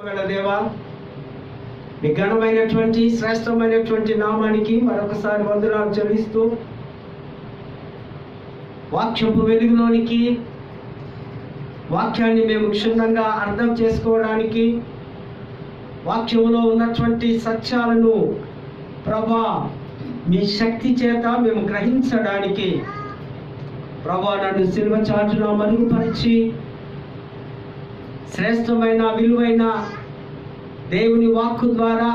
దేవా, మీ ఘనమైనటువంటి శ్రేష్టమైనటువంటి నామానికి మరొకసారి వందనాలు చెల్లిస్తూ వాక్యపు వెలుగులోనికి వాక్యాన్ని మేము క్షుణ్ణంగా అర్థం చేసుకోవడానికి, వాక్యములో ఉన్నటువంటి సత్యాలను ప్రభా మీ శక్తి చేత మేము గ్రహించడానికి ప్రభా నన్ను సిలువ చాటున మరుగుపరిచి శ్రేష్టమైన విలువైన దేవుని వాక్కు ద్వారా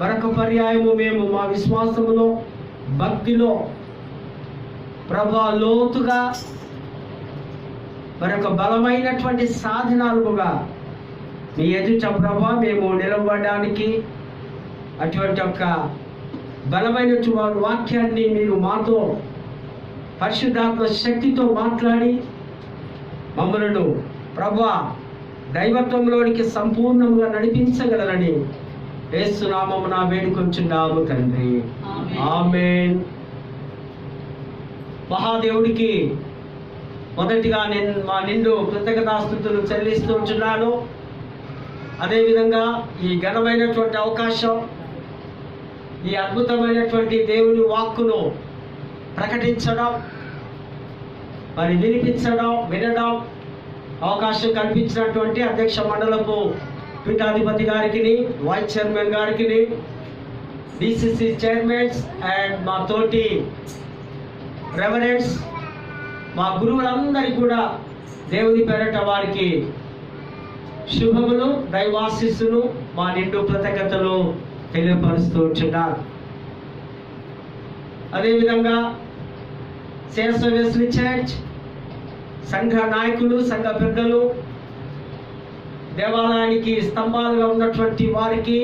మరొక పర్యాయము మేము మా విశ్వాసములో భక్తిలో ప్రభా లోతుగా మరొక బలమైనటువంటి సాధనాలుగా మీ ఎదుట ప్రభా మేము నిలబడడానికి అటువంటి ఒక బలమైనటువంటి వాక్యాన్ని మీరు మాతో పరిశుద్ధాత్మ శక్తితో మాట్లాడి మమ్మలను ప్రభా దైవత్వంలోనికి సంపూర్ణంగా నడిపించగలరని యేసు నామమున వేడుకొంచున్నాము తండ్రి, ఆమేన్. మహాదేవుడికి మొదటిగా నేను మా నిండు కృతజ్ఞతాస్తుతులు చెల్లిస్తున్నాను. అదేవిధంగా ఈ ఘనమైనటువంటి అవకాశం, ఈ అద్భుతమైనటువంటి దేవుని వాక్కును ప్రకటించడం, మరి వినిపించడం, వినడం అవకాశం కల్పించినటువంటి అధ్యక్ష మండలపు పీఠాధిపతి గారికి, వైస్ చైర్మన్ గారికి, డిసిసి చైర్మన్స్ అండ్ మా తోటి రెవరెండ్స్, మా గురువులందరికీ కూడా దేవుని పేరట వారికి శుభములు, దైవాశీస్సులు, మా నిండు కృతజ్ఞతలు తెలియపరుస్తూ ఉంటున్నారు. అదేవిధంగా శేషవేశ్వరి చర్చ్ సంఘ నాయకులు, సంఘ పెద్దలు, దేవాలయానికి స్తంభాలుగా ఉన్నటువంటి వారికి,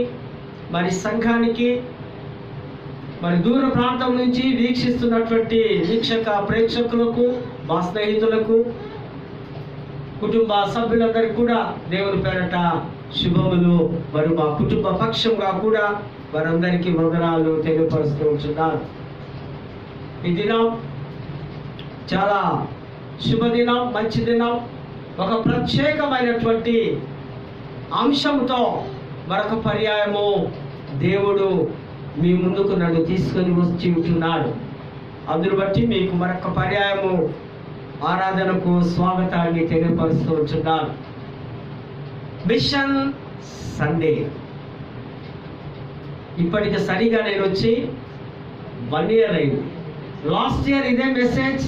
మరి సంఘానికి, మరి దూర ప్రాంతం నుంచి వీక్షిస్తున్నటువంటి ప్రేక్షకులకు, మా స్నేహితులకు, కుటుంబ సభ్యులందరికీ కూడా దేవుని పేరట శుభములు, మరి మా కుటుంబ పక్షంగా కూడా వారందరికీ వందనాలు తెలియపరుస్తూ ఉంటున్నారు. ఈ దినం చాలా శుభదినం, మంచి దినం. ఒక ప్రత్యేకమైనటువంటి అంశంతో మరొక పర్యాయము దేవుడు మీ ముందుకు నన్ను తీసుకొని వచ్చి ఉంటున్నాడు. అందును బట్టి మీకు మరొక పర్యాయము ఆరాధనకు స్వాగతాన్ని తెలియపరుస్తూ ఉంటున్నాను. మిషన్ సండే ఇప్పటికి సరిగా నేను వచ్చి 1 year అయింది. లాస్ట్ ఇయర్ ఇదే మెసేజ్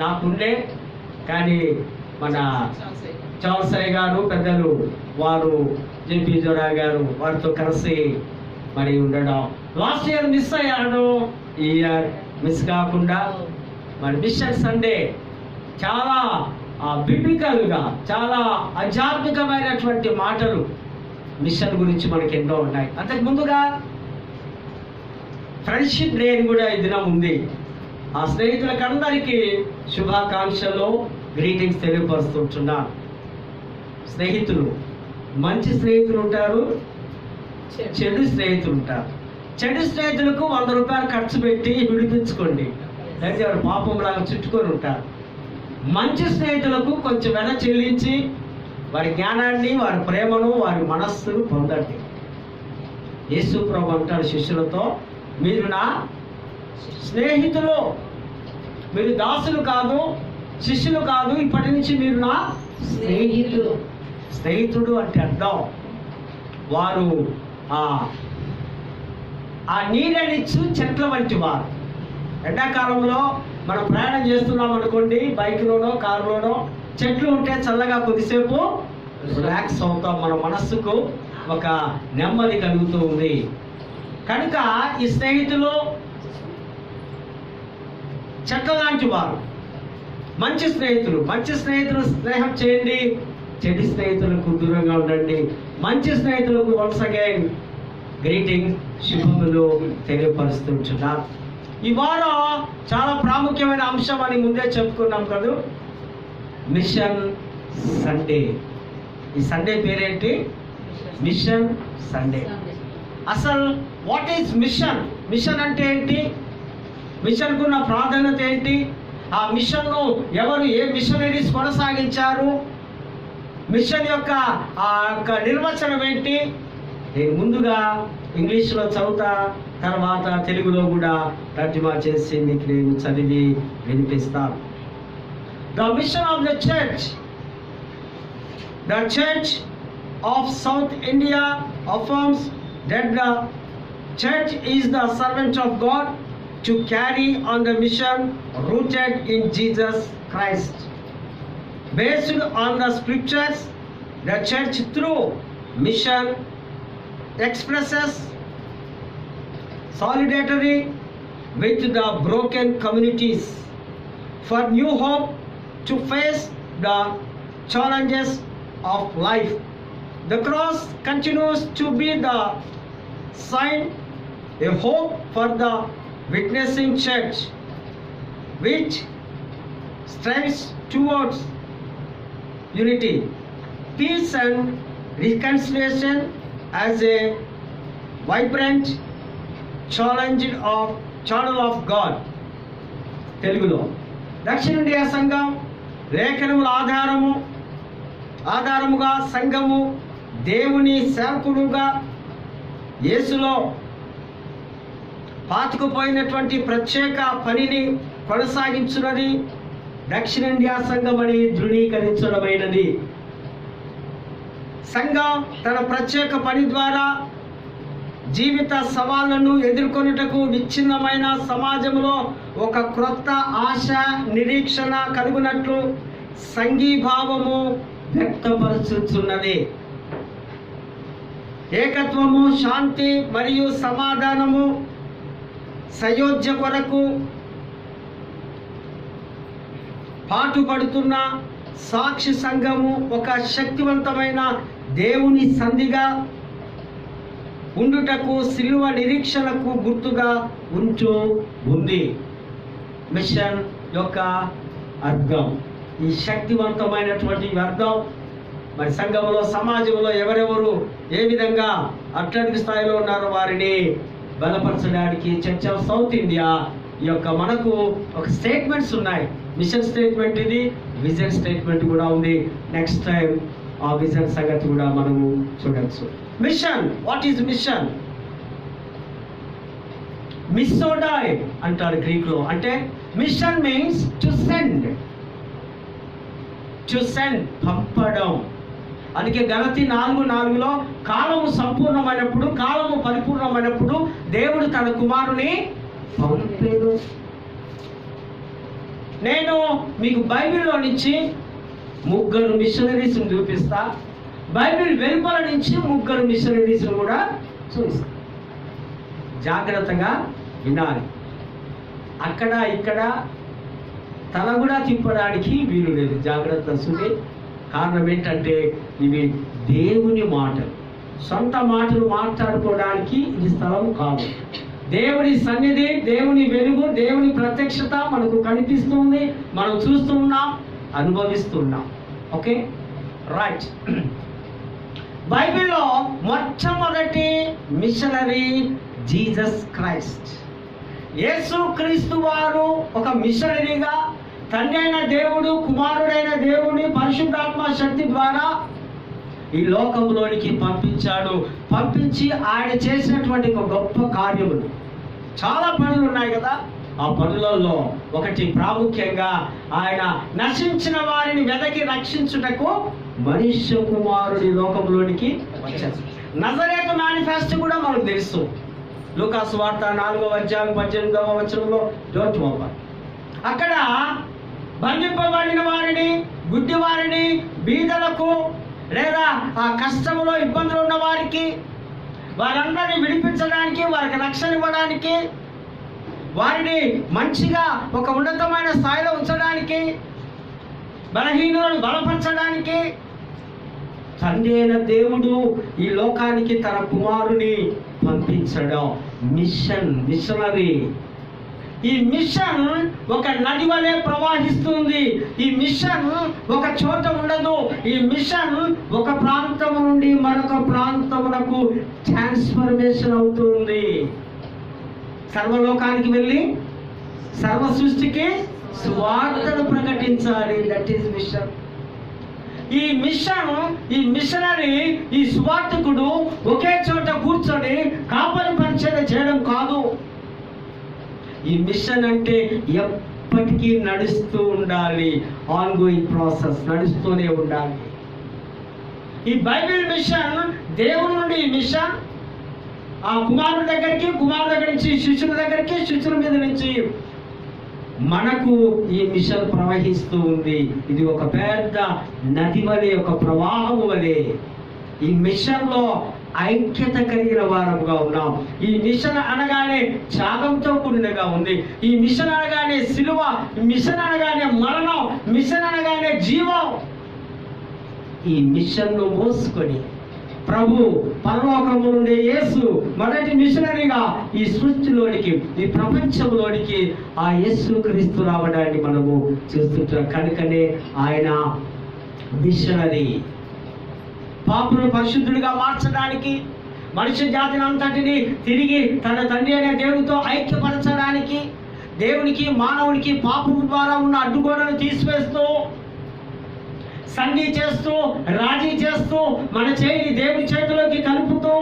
నాకుండే, కానీ మన చాల్సయ్య గారు పెద్దలు వారు జేపీ జోరా గారు వారితో కలిసి మరి ఉండడం, లాస్ట్ ఇయర్ మిస్ అయ్యాను. ఈ ఇయర్ మిస్ కాకుండా మరి మిషన్ సండే చాలా బిబ్లికల్గా, చాలా ఆధ్యాత్మికమైనటువంటి మాటలు మిషన్ గురించి మనకి ఎన్నో ఉన్నాయి. అంతకు ముందుగా ఫ్రెండ్షిప్ డే కూడా ఈ దినం ఉంది. ఆ స్నేహితులకు అందరికీ శుభాకాంక్షలు, గ్రీటింగ్స్ తెలియపరుస్తుంటున్నాను. స్నేహితులు, మంచి స్నేహితులు ఉంటారు, చెడు స్నేహితులు ఉంటారు. చెడు స్నేహితులకు 100 రూపాయలు ఖర్చు పెట్టి విడిపించుకోండి, లేకపోతే వారు పాపంలాగా చుట్టుకొని ఉంటారు. మంచి స్నేహితులకు కొంచెం వెన చెల్లించి వారి జ్ఞానాన్ని, వారి ప్రేమను, వారి మనస్సును పొందండి. యేసు ప్రభు అంటాడు శిష్యులతో, మీరు నా స్నేహితులు, మీరు దాసులు కాదు, శిష్యులు కాదు, ఇప్పటి నుంచి మీరు నా స్నేహితులు. స్నేహితుడు అంటే అర్థం వారు ఆ నీడనిచ్చు చెట్ల వంటి వారు. ఎండాకాలంలో మనం ప్రయాణం చేస్తున్నాం అనుకోండి, బైక్లోనో కారులోనో, చెట్లు ఉంటే చల్లగా కొద్దిసేపు రిలాక్స్ అవుతాం, మన మనస్సుకు ఒక నెమ్మది కలుగుతూ ఉంది. కనుక ఈ స్నేహితులు చెట్ల లాంటి వారు, మంచి స్నేహితులు. మంచి స్నేహితులు స్నేహం చేయండి, చెడు స్నేహితులకు దూరంగా ఉండండి. మంచి స్నేహితులకు వన్స్ అగైన్ గ్రీటింగ్, శుభములు తెలియపరుస్తుంటున్నారు. ఈ వారం చాలా ప్రాముఖ్యమైన అంశం అని ముందే చెప్పుకున్నాం కదా, మిషన్ సండే. ఈ సండే పేరేంటి? Machine Sunday. అసలు వాట్ ఈజ్ మిషన్? మిషన్ అంటే ఏంటి? మిషన్కు ఉన్న ప్రాధాన్యత ఏంటి? ఆ మిషన్ను ఎవరు, ఏ మిషనరీస్ కొనసాగించారు? మిషన్ యొక్క నిర్వచనం ఏంటి? నేను ముందుగా ఇంగ్లీష్లో చదువుతా, తర్వాత తెలుగులో కూడా తర్జుమా చేసి మీకు నేను చదివి వినిపిస్తాను. The machine of the church of South India affirms that the church is the servant of God to carry on the mission rooted in Jesus Christ. Based on the scriptures, the church through mission expresses solidarity with the broken communities for new hope to face the challenges of life. The cross continues to be the sign, a hope for the witnessing church, which strives towards unity, peace and reconciliation as a vibrant channel of God. తెలుగులో దక్షిణ India సంఘం లేఖనముల ఆధారముగా సంఘము దేవుని సేవకులుగా యేసులో పాతుకుపోయినటువంటి ప్రత్యేక పనిని కొనసాగించున్నది దక్షిణ ఇండియా సంఘం అని ధృవీకరించడమైనది. సంఘం తన ప్రత్యేక పని ద్వారా జీవిత సవాళ్లను ఎదుర్కొనుటకు విచ్ఛిన్నమైన సమాజంలో ఒక క్రొత్త ఆశ నిరీక్షణ కలుగునట్లు సంఘీభావము వ్యక్తపరుచుతున్నది. ఏకత్వము, శాంతి మరియు సమాధానము సయోధ్య కొరకు పాటుపడుతున్న సాక్షి సంఘము ఒక శక్తివంతమైన దేవుని సంధిగా ఉండుటకు సిలువ నిరీక్షణకు గుర్తుగా ఉంటూ ఉంది. మిషన్ యొక్క అర్థం, ఈ శక్తివంతమైనటువంటి అర్థం మరి సంఘంలో సమాజంలో ఎవరెవరు ఏ విధంగా అట్లాంటి స్థాయిలో ఉన్నారో వారిని బలపరచడానికి చర్చ్ ఆఫ్ సౌత్ ఇండియా ఈ యొక్క మనకు ఒక స్టేట్మెంట్స్ ఉన్నాయి. మిషన్ స్టేట్మెంట్ ఇది, విజన్ స్టేట్మెంట్ కూడా ఉంది. నెక్స్ట్ టైం ఆ విజన్ సంగతి కూడా మనము చూడవచ్చు. Mission, what is mission? మిస్సోడాయ్ అంటారు గ్రీక్లో. అంటే మిషన్ మీన్స్ టు సెండ్, పంపడం. అందుకే గలతీ 4:4లో కాలము సంపూర్ణమైనప్పుడు, కాలము పరిపూర్ణమైనప్పుడు దేవుడు తన కుమారుని పంపేను. నేను మీకు బైబిల్లో నుంచి 3 మిషనరీస్ని చూపిస్తా, బైబిల్ వెలుపల నుంచి 3 మిషనరీస్ని కూడా చూపిస్తా. జాగ్రత్తగా వినాలి. అక్కడ ఇక్కడ తల కూడా తిప్పడానికి వీలు లేదు. జాగ్రత్త సుడి. కారణం ఏంటంటే ఇవి దేవుని మాటలు, సొంత మాటలు మాట్లాడుకోవడానికి ఇది స్థలం కాదు. దేవుని సన్నిధి, దేవుని వెలుగు, దేవుని ప్రత్యక్షత మనకు కనిపిస్తుంది, మనం చూస్తున్నాం, అనుభవిస్తున్నాం. Okay, right. బైబిల్లో మొట్టమొదటి మిషనరీ జీసస్ క్రైస్ట్. యేసు క్రీస్తు వారు ఒక మిషనరీగా తండ్రి అయిన దేవుడు, కుమారుడైన దేవుని పరిశుద్ధాత్మ శక్తి ద్వారా ఈ లోకంలోనికి పంపించాడు. పంపించి ఆయన చేసినటువంటి ఒక గొప్ప కార్యములు, చాలా పనులు ఉన్నాయి కదా. ఆ పనులలో ఒకటి ప్రాముఖ్యంగా ఆయన నశించిన వారిని వెదకి రక్షించుటకు మనుష్య కుమారుడి లోకంలోనికి వచ్చారు. నజరేతు మేనిఫెస్టో కూడా మనకు తెలుసు. లూకాసు వార్త 4:18 డోంట్ ఓవర్. అక్కడ బంధింపబడిన వారిని, గుడ్డి వారిని, బీదలకు లేదా ఆ కష్టంలో ఇబ్బందులు ఉన్న వారికి, వారందరినీ విడిపించడానికి, వారికి రక్షణ ఇవ్వడానికి, వారిని మంచిగా ఒక ఉన్నతమైన స్థాయిలో ఉంచడానికి, బలహీనులను బలపరచడానికి తండ్రి అయిన దేవుడు ఈ లోకానికి తన కుమారుని పంపించడం మిషనరీ. ఈ మిషన్ ఒక నది వలె ప్రవహిస్తుంది. ఈ మిషన్ ఒక చోట ఉండదు. ఈ మిషన్ ఒక ప్రాంతం నుండి మరొక ప్రాంతమునకు ట్రాన్స్ఫర్మేషన్ అవుతుంది. సర్వలోకానికి వెళ్ళి సర్వ సృష్టికి సువార్తను ప్రకటించాలి. That is mission. ఈ మిషనరీ, ఈ సువార్థకుడు ఒకే చోట కూర్చొని కాపరి పరిచర్య చేయడం కాదు. ఈ మిషన్ అంటే ఎప్పటికీ నడుస్తూ ఉండాలి, ఆన్గోయింగ్ ప్రాసెస్ నడుస్తూనే ఉండాలి. ఈ బైబిల్ మిషన్ దేవుని నుండి ఈ మిషన్ ఆ కుమారుడి దగ్గరికి, కుమారుడి దగ్గర నుంచి శిష్యుల దగ్గరికి, శిష్యుల మీద నుంచి మనకు ఈ మిషన్ ప్రవహిస్తూ ఉంది. ఇది ఒక పెద్ద నది వలె, ఒక ప్రవాహము వలె. ఈ మిషన్లో ఐక్యత కలిగిన వారముగా ఉన్నాం. ఈ మిషన్ అనగానే త్యాగంతో కూడినగా ఉంది. ఈ మిషన్ అనగానే సిలువ, మిషన్ అనగానే మరణం, మిషన్ అనగానే జీవం. ఈ మిషన్ను మోసుకొని ప్రభు పరలోకము నుండి యేసు మొదటి మిషనరీగా ఈ సృష్టిలోనికి, ఈ ప్రపంచంలోనికి ఆ యేసు క్రీస్తు రావడాన్ని మనము చూస్తుంటాం. కనుకనే ఆయన మిషనరీ. పాపులను పరిశుద్ధుడిగా మార్చడానికి, మనిషి జాతిని అంతటిని తిరిగి తన తండ్రి అనే దేవునితో ఐక్యపరచడానికి, దేవునికి మానవునికి పాపం ద్వారా ఉన్న అడ్డుగోడను తీసివేస్తూ, సంధి చేస్తూ, రాజీ చేస్తూ, మన చేయిని దేవుని చేతిలోకి కలుపుతూ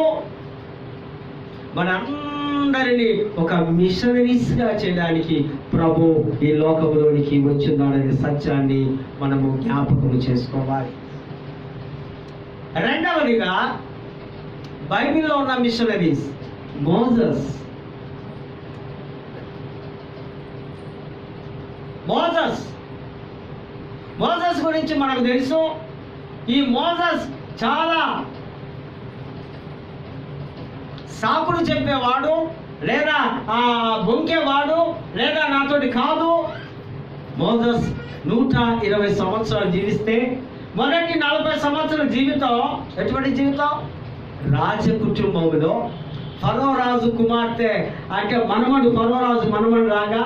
మనందరినీ ఒక మిషనరీస్గా చేయడానికి ప్రభు ఈ లోకంలోనికి వచ్చిన్నాడనే సత్యాన్ని మనము జ్ఞాపకం చేసుకోవాలి. రెండవదిగా బైబిల్లో ఉన్న మిషనరీస్. మోసెస్ గురించి మనకు తెలుసు. ఈ మోసెస్ చాలా సాకులు చెప్పేవాడు, లేదా బొంకేవాడు, లేదా నాతోటి కాదు. మోసెస్ 120 సంవత్సరాలు జీవిస్తే మొదటి 40 సంవత్సరాల జీవితం ఎటువంటి జీవితం? రాజ కుటుంబంలో ఫరో రాజు కుమార్తె అంటే ఫరో రాజు మనమడు రాగా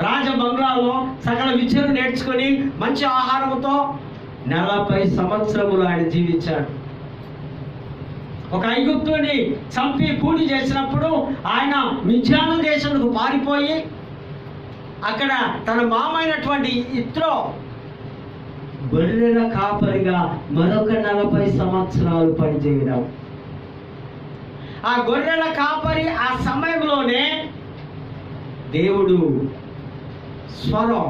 రాజ బంగ్లాలో సకల విద్యను నేర్చుకొని మంచి ఆహారంతో 40 సంవత్సరములు ఆయన జీవించాడు. ఒక ఐగుప్తుని చంపి కూడి చేసినప్పుడు ఆయన మిద్యాను దేశంకు పారిపోయి అక్కడ తన మామైనటువంటి ఇత్రో గొర్రెల కాపరిగా మరొక 40 సంవత్సరాలు పనిచేయడం. ఆ గొర్రెల కాపరి ఆ సమయంలోనే దేవుడు స్వరం,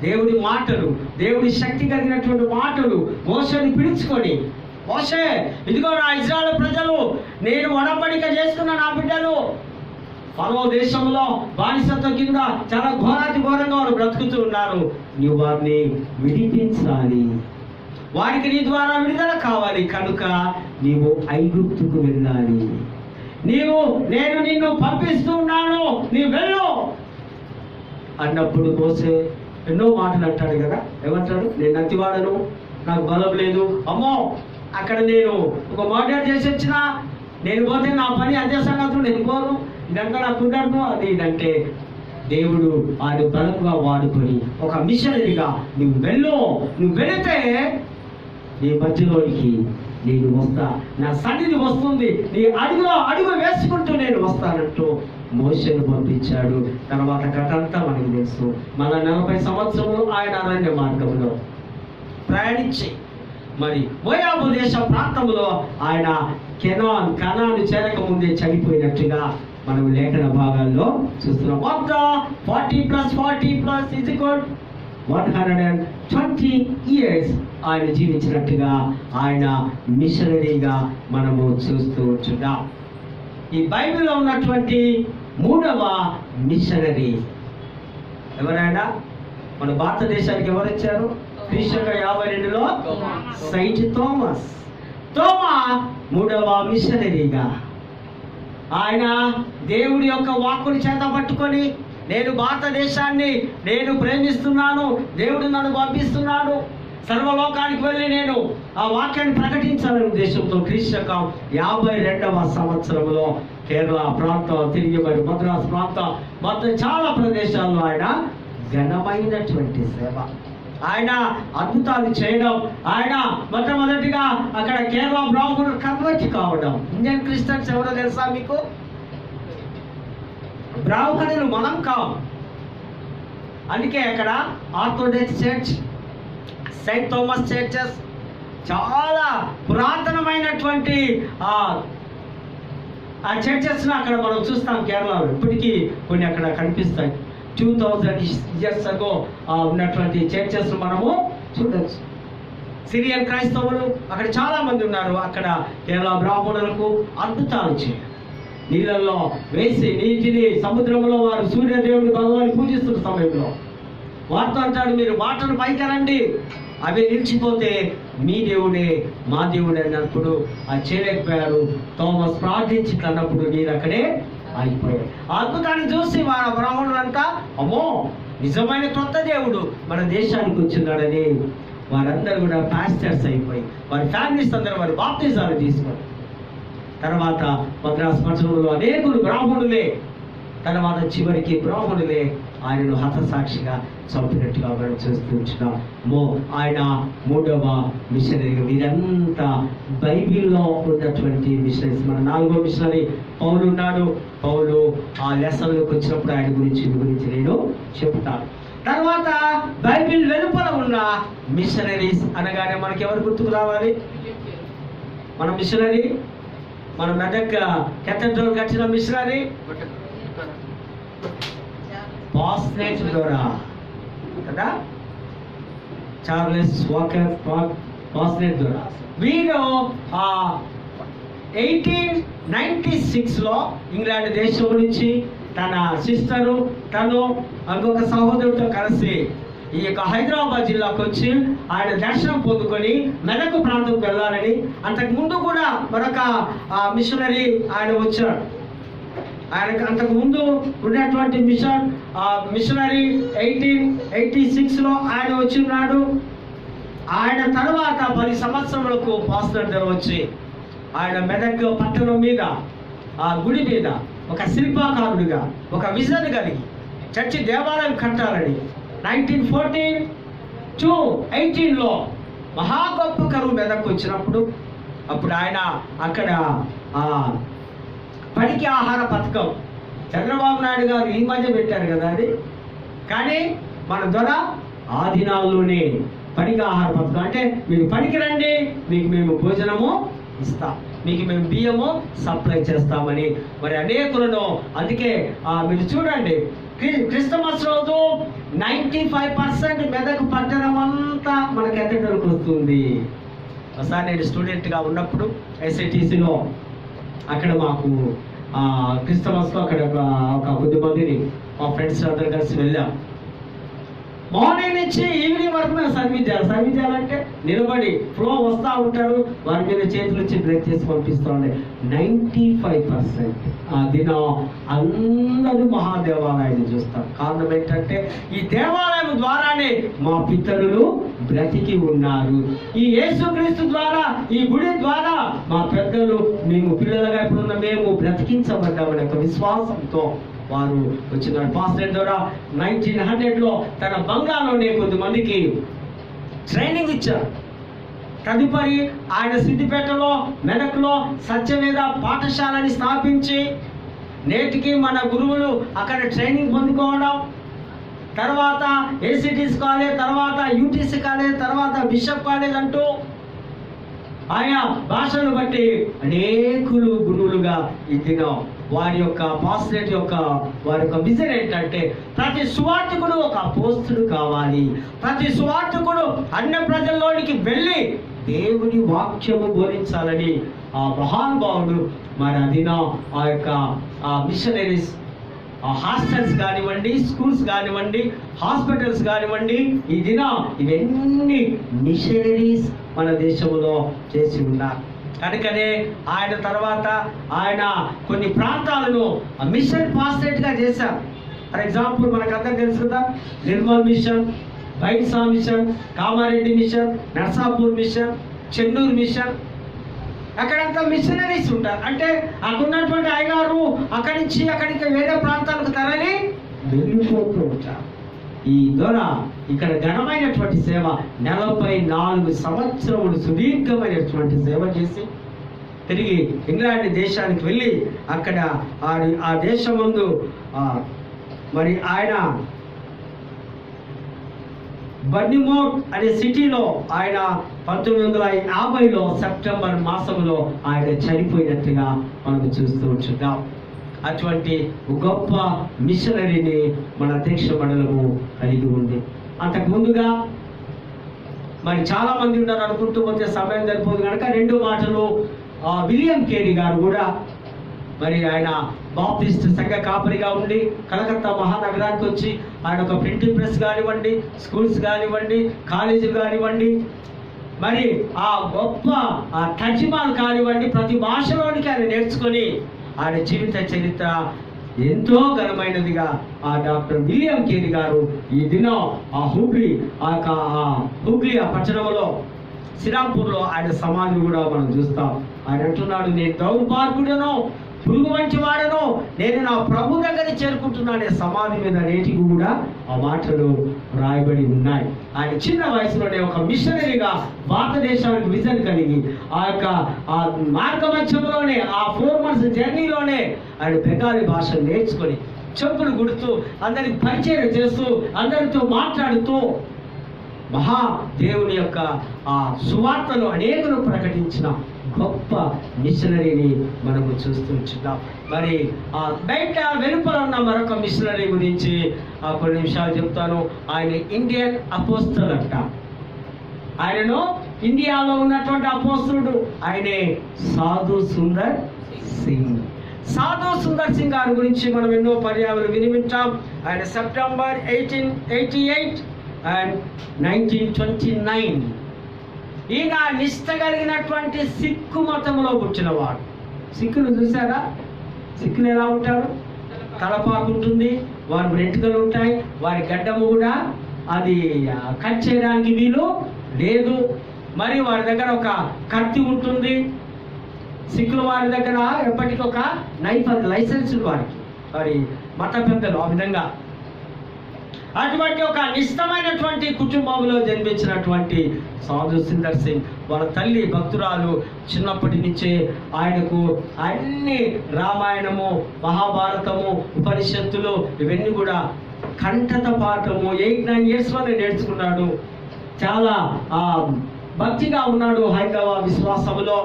దేవుడి మాటలు, దేవుడి శక్తి కలిగినటువంటి మాటలు మోషేని పిలుచుకొని, మోషే ఇదిగో నా ఇశ్రాయేలు ప్రజలు, నేను ఒడంబడిక చేసుకున్న నా బిడ్డలు ఫరో దేశంలో బానిసత్వం కింద చాలా ఘోరంగా వారు బ్రతుకుతూ ఉన్నారు. నీవు వారిని విడిపించాలి, వారికి నీ ద్వారా విడుదల కావాలి. కనుక నీవు ఐగుప్తుకు వెళ్ళాలి. నేను నిన్ను పంపిస్తూ ఉన్నాను, నీ వెళ్ళు అన్నప్పుడు మోసే ఎన్నో మాటలు అంటాడు కదా. ఏమంటాడు? నేను నత్తివాడను, నాకు బలం లేదు, అమ్మో అక్కడ నేను ఒక మర్డర్ చేసి వచ్చిన, నేను పోతే నా పని అదే సంగతులు, నేను పోను, ఇదంతా నాకు కుదరదు అది ఇదంటే దేవుడు ఆయన బలంగా వాడుకొని ఒక మిషనరీగా నువ్వు వెళితే నీ మధ్యలోనికి నేను వస్తా, నా సన్నిధి వస్తుంది, నీ అడుగు వేసుకుంటూ నేను వస్తానంటూ మోషేను పంపించాడు. తర్వాత కథ అంతా మనకు తెలుసు. మన 40 సంవత్సరములు ఆయన అరణ్య మార్గంలో ప్రయాణించి మరి మోయాబు దేశ ప్రాంతంలో ఆయన కనాను చేరక ముందే చనిపోయినట్టుగా మనం లేఖన భాగాల్లో చూస్తున్నాం. 120 years ఆయన జీవించినట్టుగా ఆయన మిషనరీగా మనము చూస్తూ ఉంటున్నాం. ఈ బైబిల్లో ఉన్నటువంటి 3వ మిషనరీ ఎవరైనా మన భారతదేశానికి ఎవరు వచ్చారు? క్రీస్తు 52లో సెయింట్ థామస్. 3వ మిషనరీగా ఆయన దేవుడి యొక్క వాక్కుని చేత పట్టుకొని, నేను భారతదేశాన్ని నేను ప్రేమిస్తున్నాను, దేవుడు నన్ను పంపిస్తున్నాడు, సర్వలోకానికి వెళ్ళి నేను ఆ వాక్యాన్ని ప్రకటించాలనే ఉద్దేశంతో క్రీస్తు 52వ సంవత్సరంలో కేరళ ప్రాంతం, తిరిగి మరి మద్రాసు ప్రాంతం, మొత్తం చాలా ప్రదేశాల్లో ఆయన ఘనమైనటువంటి సేవ, ఆయన అద్భుతాలు చేయడం, ఆయన మొట్టమొదటిగా అక్కడ కేరళ బ్రాహ్మణులు కన్వర్ట్ కావడం. ఇండియన్ క్రిస్టియన్స్ ఎవరో తెలుసా మీకు? బ్రాహ్మణులు మనం కావు. అందుకే అక్కడ orthodox church, Saint Thomas churches, చాలా పురాతనమైనటువంటి ఆ చర్చెస్ను అక్కడ మనం చూస్తాం కేరళలో. ఇప్పటికీ కొన్ని అక్కడ కనిపిస్తాయి. 2000 years ago ఉన్నటువంటి చర్చెస్ మనము చూడవచ్చు. సిరియన్ క్రైస్తవులు అక్కడ చాలా మంది ఉన్నారు. అక్కడ కేరళ బ్రాహ్మణులకు అద్భుతాలు చేయాలి. నీళ్ళల్లో వేసి నీటిని సముద్రంలో వారు సూర్యదేవుని భగవాన్ని పూజిస్తున్న సమయంలో వారితో అంటాడు, మీరు వాటను పైకరండి, అవి నిలిచిపోతే మీ దేవుడే మా దేవుడే అన్నప్పుడు ఆ చేయలేకపోయారు. థోమస్ ప్రార్థించి అన్నప్పుడు నీరు అక్కడే ఆగిపోయాడు. ఆ అద్భుతాన్ని చూసి వారు బ్రాహ్మణులంతా అమ్మో నిజమైన కొత్త దేవుడు మన దేశానికి వచ్చిన్నాడని వారందరూ కూడా పాస్టర్స్ అయిపోయి వారి ఫ్యామిలీస్ అందరూ వారి బాప్తిజాలు తీసుకొని తర్వాత మద్రాసు పట్టణంలో అనేకులు బ్రాహ్మణులే, తర్వాత చివరికి బ్రాహ్మణులే ఆయనను హతసాక్షిగా చంపినట్టుగా మనం చూస్తున్నాం. ఆయన 3వ మిషనరీగా. వీరంతా బైబిల్లో ఉన్నటువంటి మిషనరీస్. మన 4వ మిషనరీ పౌలు ఉన్నాడు. పౌలు ఆ లెసన్లోకి వచ్చినప్పుడు ఆయన గురించి నేను చెప్తాను. తర్వాత బైబిల్ వెలుపల ఉన్న మిషనరీస్ అనగానే మనకి ఎవరు గుర్తుకు రావాలి? మన మిషనరీ, మన మెదక్ కెథడ్రల్ కట్టిన మిషనరీ పాస్నెట్ ద్వారా కదా, చార్లెస్ వాకర్ పాస్నెట్ ద్వారా. వీరు 1896లో ఇంగ్లాండ్ దేశం నుంచి తన సిస్టరు తను ఇంకొక సహోదరుడితో కలిసి ఈ యొక్క హైదరాబాద్ జిల్లాకు వచ్చి ఆయన దర్శనం పొందుకొని మెదక్ ప్రాంతంకి వెళ్ళాలని. అంతకు ముందు కూడా మరొక మిషనరీ ఆయన వచ్చాడు. ఆయనకు అంతకు ముందు ఉన్నటువంటి మిషనరీ 1886లో ఆయన వచ్చినాడు. ఆయన తర్వాత 10 సంవత్సరములకు పాస్టర్ గారు వచ్చి ఆయన మెదక్ పట్టణం మీద ఆ గుడి మీద ఒక శిల్పాకారుడిగా ఒక విజన్ కలిగి చర్చి దేవాలయం కట్టాలని 1914 to 18లో మహా గొప్ప కరువు మెదక్ వచ్చినప్పుడు అప్పుడు ఆయన అక్కడ పనికి ఆహార పథకం చంద్రబాబు నాయుడు గారు ఈ మధ్య పెట్టారు కదా అది, కానీ మన ద్వారా ఆ దినాల్లోనే పనికి ఆహార పథకం అంటే మీరు పనికి రండి, మీకు మేము భోజనము ఇస్తాం, మీకు మేము బియ్యము సప్లై చేస్తామని మరి అనేకులను. అందుకే మీరు చూడండి క్రిస్టమస్ రోజు 95% మెదక్ పట్టణం అంతా మనకి ఎక్కడికి వస్తుంది. ఒకసారి నేను స్టూడెంట్గా ఉన్నప్పుడు SITCలో అక్కడ మాకు క్రిస్టమస్లో అక్కడ ఒక కొద్ది మందిని మా ఫ్రెండ్స్ అందరూ కలిసి వెళ్ళాం. మార్నింగ్ నుంచి ఈవినింగ్ వరకు మేము సర్వీస్ చేయాలంటే నిలబడి ఫ్లో వస్తూ ఉంటారు, వారి మీద చేతులు వచ్చి బ్రేక్ చేసి పంపిస్తూ ఉండే. 95% ఆ దినం అందరూ మహాదేవాలయాన్ని చూస్తారు. కారణం ఏంటంటే ఈ దేవాలయం ద్వారానే మా పితరులు బ్రతికి ఉన్నారు. ఈ యేసుక్రీస్తు ద్వారా ఈ గుడి ద్వారా మా పెద్దలు మేము పిల్లలుగా ఇప్పుడున్న మేము బ్రతికించబడ్డామనే ఒక విశ్వాసంతో వారు వచ్చిన పాస్టర్ ద్వారా 1900లో తన బంగ్లాలోనే కొద్దిమందికి ట్రైనింగ్ ఇచ్చారు. తదుపరి ఆయన సిద్దిపేటలో మెదక్లో సత్యవేద పాఠశాలని స్థాపించి నేటికి మన గురువులు అక్కడ ట్రైనింగ్ పొందుకోవడం, తర్వాత ACTC కాలేజ్, తర్వాత UTC కాలేజ్, తర్వాత బిషప్ కాలేజ్ అంటూ ఆయా భాషను బట్టి అనేకులు గురువులుగా ఈ దినం వారి యొక్క పాస్టరేట్ యొక్క వారి యొక్క విజన్ ఏంటంటే ప్రతి సువార్థకుడు ఒక అపోస్తుడు కావాలి, ప్రతి సువార్థకుడు అన్య ప్రజల్లోనికి వెళ్ళి దేవుని వాక్యము బోధించాలని ఆ మహానుభావుడు మరి అదిన ఆ యొక్క మిషనరీస్ హాస్టల్స్ కానివ్వండి, స్కూల్స్ కానివ్వండి, హాస్పిటల్స్ కానివ్వండి, ఈ దిన ఇవన్నీ మిషనరీస్ మన దేశంలో చేసి ఉన్నారు. కనుకనే ఆయన తర్వాత ఆయన కొన్ని ప్రాంతాలను మిషన్ పాస్టరేట్గా చేశారు. ఫర్ ఎగ్జాంపుల్ మనకు అందరికీ తెలుసు కదా, Nirmal mission, Bhainsa mission, Kamareddy mission, Narsapur mission, Chennur mission, అక్కడంతా మిషనరీస్ ఉంటారు. అంటే అక్కడ ఉన్నటువంటి అయ్యగారు అక్కడి నుంచి అక్కడికి వేరే ప్రాంతాలకు తరలి వెళ్ళిపోతూ ఉంటారు. ఈ ద్వారా ఇక్కడ ఘనమైనటువంటి సేవ 44 సంవత్సరములు సుదీర్ఘమైనటువంటి సేవ చేసి తిరిగి ఇంగ్లాండ్ దేశానికి వెళ్ళి అక్కడ ఆ దేశం ముందు మరి ఆయన బర్నిమౌత్ అనే సిటీలో ఆయన 1950లో సెప్టెంబర్ మాసంలో ఆయన చనిపోయినట్టుగా మనం చూస్తూ ఉంటున్నాం. అటువంటి గొప్ప మిషనరీని మన దేశ మండలము కలిగి ఉంది. అంతకు ముందుగా మరి చాలా మంది ఉన్నారు అనుకుంటూ పోతే సమయం సరిపోదు కనుక 2 మాటలు. విలియం కేరీ గారు కూడా మరి ఆయన బాప్టిస్ట్ సంఘ కాపరిగా ఉండి కలకత్తా మహానగరానికి వచ్చి ఆయన ఒక ప్రింటింగ్ ప్రెస్ కానివ్వండి, స్కూల్స్ కానివ్వండి, కాలేజీలు కానివ్వండి, మరి ఆ గొప్ప తర్జుమాలు కానివ్వండి, ప్రతి భాషలోనికి ఆయన నేర్చుకొని ఆయన జీవిత చరిత్ర ఎంతో ఘనమైనదిగా ఆ డాక్టర్ విలియం కేరీ గారు ఈ దినం ఆ హూగ్లీ ఆ పట్టణంలో శ్రీరాంపూర్లో ఆయన సమాధి కూడా మనం చూస్తాం. ఆయన అంటున్నాడు, నేను దౌర్భాగ్యుడను, పురుగు వంటి వాడను, నేను నా ప్రభు దగ్గర చేరుకుంటున్నానే. సమాధి మీద నేటికి కూడా ఆ మాటలు రాయబడి ఉన్నాయి. ఆయన చిన్న వయసులోనే ఒక మిషనరీగా భారతదేశానికి విజన్ కలిగి ఆ యొక్క మార్గమధ్యంలోనే ఆ 4 months జర్నీలోనే ఆయన బెంగాలీ భాషను నేర్చుకొని చెప్పులు గుడుతూ అందరికి పరిచయం చేస్తూ అందరితో మాట్లాడుతూ మహాదేవుని యొక్క ఆ సువార్తను అనేకులు ప్రకటించిన గొప్ప మిషనరీని మనము చూస్తున్నాం. మరి ఆ బయట వెలుపల ఉన్న మరొక మిషనరీ గురించి కొన్ని నిమిషాలు చెప్తాను. ఆయన ఇండియన్ అపోస్తలు అంట. ఆయనను ఇండియాలో ఉన్నటువంటి అపోస్తలుడు ఆయనే సాధు సుందర్ సింగ్. సాధు సుందర్ సింగ్ గారి గురించి మనం ఎన్నో పర్యాలు విని వింటాం. ఆయన సెప్టెంబర్ 1888 and 1929 ఈయన నిష్ఠ కలిగినటువంటి సిక్కు మతంలో పుట్టినవాడు. సిక్కులు చూసారా? సిక్కులు ఎలా ఉంటారు? తలపాకు ఉంటుంది, వారి వెంట్రుకలు ఉంటాయి, వారి గడ్డము కూడా అది కట్ చేయడానికి వీలు లేదు. మరి వారి దగ్గర ఒక కత్తి ఉంటుంది. సిక్కుల వారి దగ్గర ఎప్పటికొక నైఫ్ లైసెన్స్ వారికి వారి మత పెద్దలు ఆ విధంగా. అటువంటి ఒక నిష్టమైనటువంటి కుటుంబంలో జన్మించినటువంటి సాధు సుందర్ సింగ్ వాళ్ళ తల్లి భక్తురాలు. చిన్నప్పటి నుంచే ఆయనకు అన్ని రామాయణము, మహాభారతము, ఉపనిషత్తులు ఇవన్నీ కూడా కంఠత పాఠము 8-9 yearsలోనే నేర్చుకున్నాడు. చాలా భక్తిగా ఉన్నాడు హైందవ విశ్వాసములో.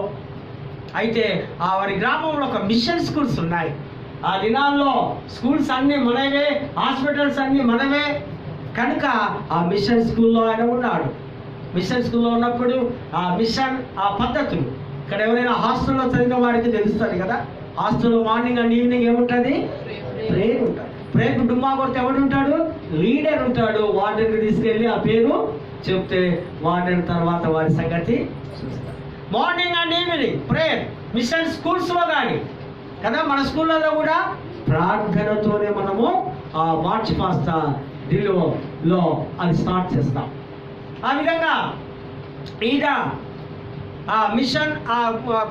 అయితే వారి గ్రామంలో ఒక మిషన్ స్కూల్స్ ఉన్నాయి. ఆ దినాల్లో స్కూల్స్ అన్నీ మనమే, హాస్పిటల్స్ అన్నీ మనమే కనుక ఆ మిషన్ స్కూల్లో ఆయన ఉన్నాడు. మిషన్ స్కూల్లో ఉన్నప్పుడు ఆ మిషన్ పద్ధతులు ఇక్కడ ఎవరైనా హాస్టల్లో చదివిన వారికి తెలుస్తుంది కదా. హాస్టల్లో మార్నింగ్ అండ్ ఈవినింగ్ ఏముంటుంది? ప్రేయర్ ఉంటుంది. ప్రేయర్కు డుమ్మా కొడితే ఎవడు ఉంటాడు? లీడర్ ఉంటాడు. వార్డెన్కి తీసుకెళ్ళి ఆ పేరు చెప్తే వార్డెన్ తర్వాత వారి సంగతి చూస్తారు. Morning and evening prayer mission స్కూల్స్లో కానీ కదా. మన స్కూళ్ళలో కూడా ప్రార్థనతోనే మనము మార్చ్ పాస్ట్ ఢిల్లీలో అది స్టార్ట్ చేస్తాం. ఆ విధంగా ఈయన మిషన్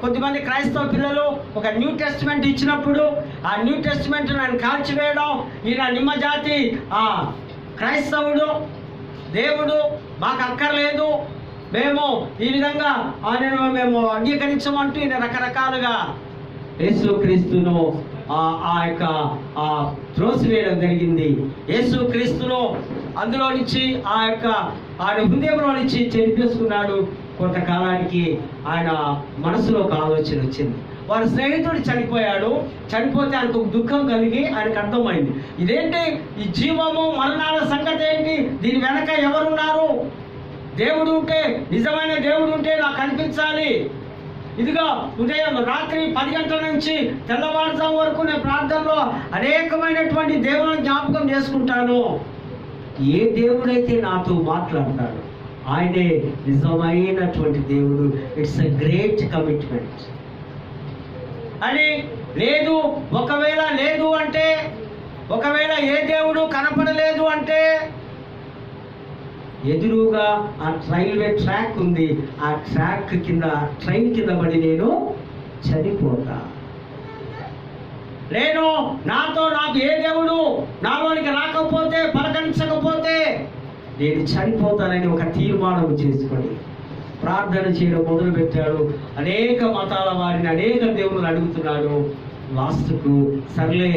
కొద్దిమంది క్రైస్తవ పిల్లలు ఒక న్యూ టెస్టిమెంట్ ఇచ్చినప్పుడు ఆ న్యూ టెస్టిమెంట్ ఆయన కాల్చివేయడం. ఈయన నిమ్మజాతి క్రైస్తవుడు, దేవుడు మాకు అక్కర్లేదు, మేము ఈ విధంగా ఆయనను మేము అంగీకరించమంటూ ఈయన రకరకాలుగా యేసుక్రీస్తును ఆ యొక్క త్రోసివేయడం జరిగింది. యేసుక్రీస్తును అందులో నుంచి ఆ యొక్క ఆయన హృదయంలో నుంచి చెరిపేసుకున్నాడు. కొంతకాలానికి ఆయన మనసులో ఒక ఆలోచన వచ్చింది. వారి స్నేహితుడు చనిపోయాడు. చనిపోతే ఆయనకు దుఃఖం కలిగి ఆయనకు అర్థమైంది, ఇదేంటి ఈ జీవము మరణాల సంగతి ఏంటి? దీని వెనక ఎవరున్నారు? దేవుడు ఉంటే, నిజమైన దేవుడు ఉంటే నాకు కనిపించాలి. ఇదిగో ఉదయం రాత్రి 10 గంటల నుంచి తెల్లవారుజాము వరకు నేను ప్రార్థనలో అనేకమైనటువంటి దేవుని జ్ఞాపకం చేసుకుంటాను. ఏ దేవుడైతే నాతో మాట్లాడతాడు ఆయనే నిజమైనటువంటి దేవుడు. ఇట్స్ ఎ గ్రేట్ కమిట్మెంట్ అని. లేదు, ఒకవేళ లేదు అంటే, ఒకవేళ ఏ దేవుడు కనపడలేదు అంటే, ఎదురుగా ఆ రైల్వే ట్రాక్ ఉంది, ఆ ట్రాక్ కింద ట్రైన్ కింద పడి నేను చనిపోతా. నేను నాకు ఏ దేవుడు నాలోనికి రాకపోతే, పలకరించకపోతే నేను చనిపోతానని ఒక తీర్మానం చేసుకొని ప్రార్థన చేయడం మొదలుపెట్టాడు. అనేక మతాల వారిని అనేక దేవుళ్ళు అడుగుతున్నాడు. లాస్ట్కు సర్లే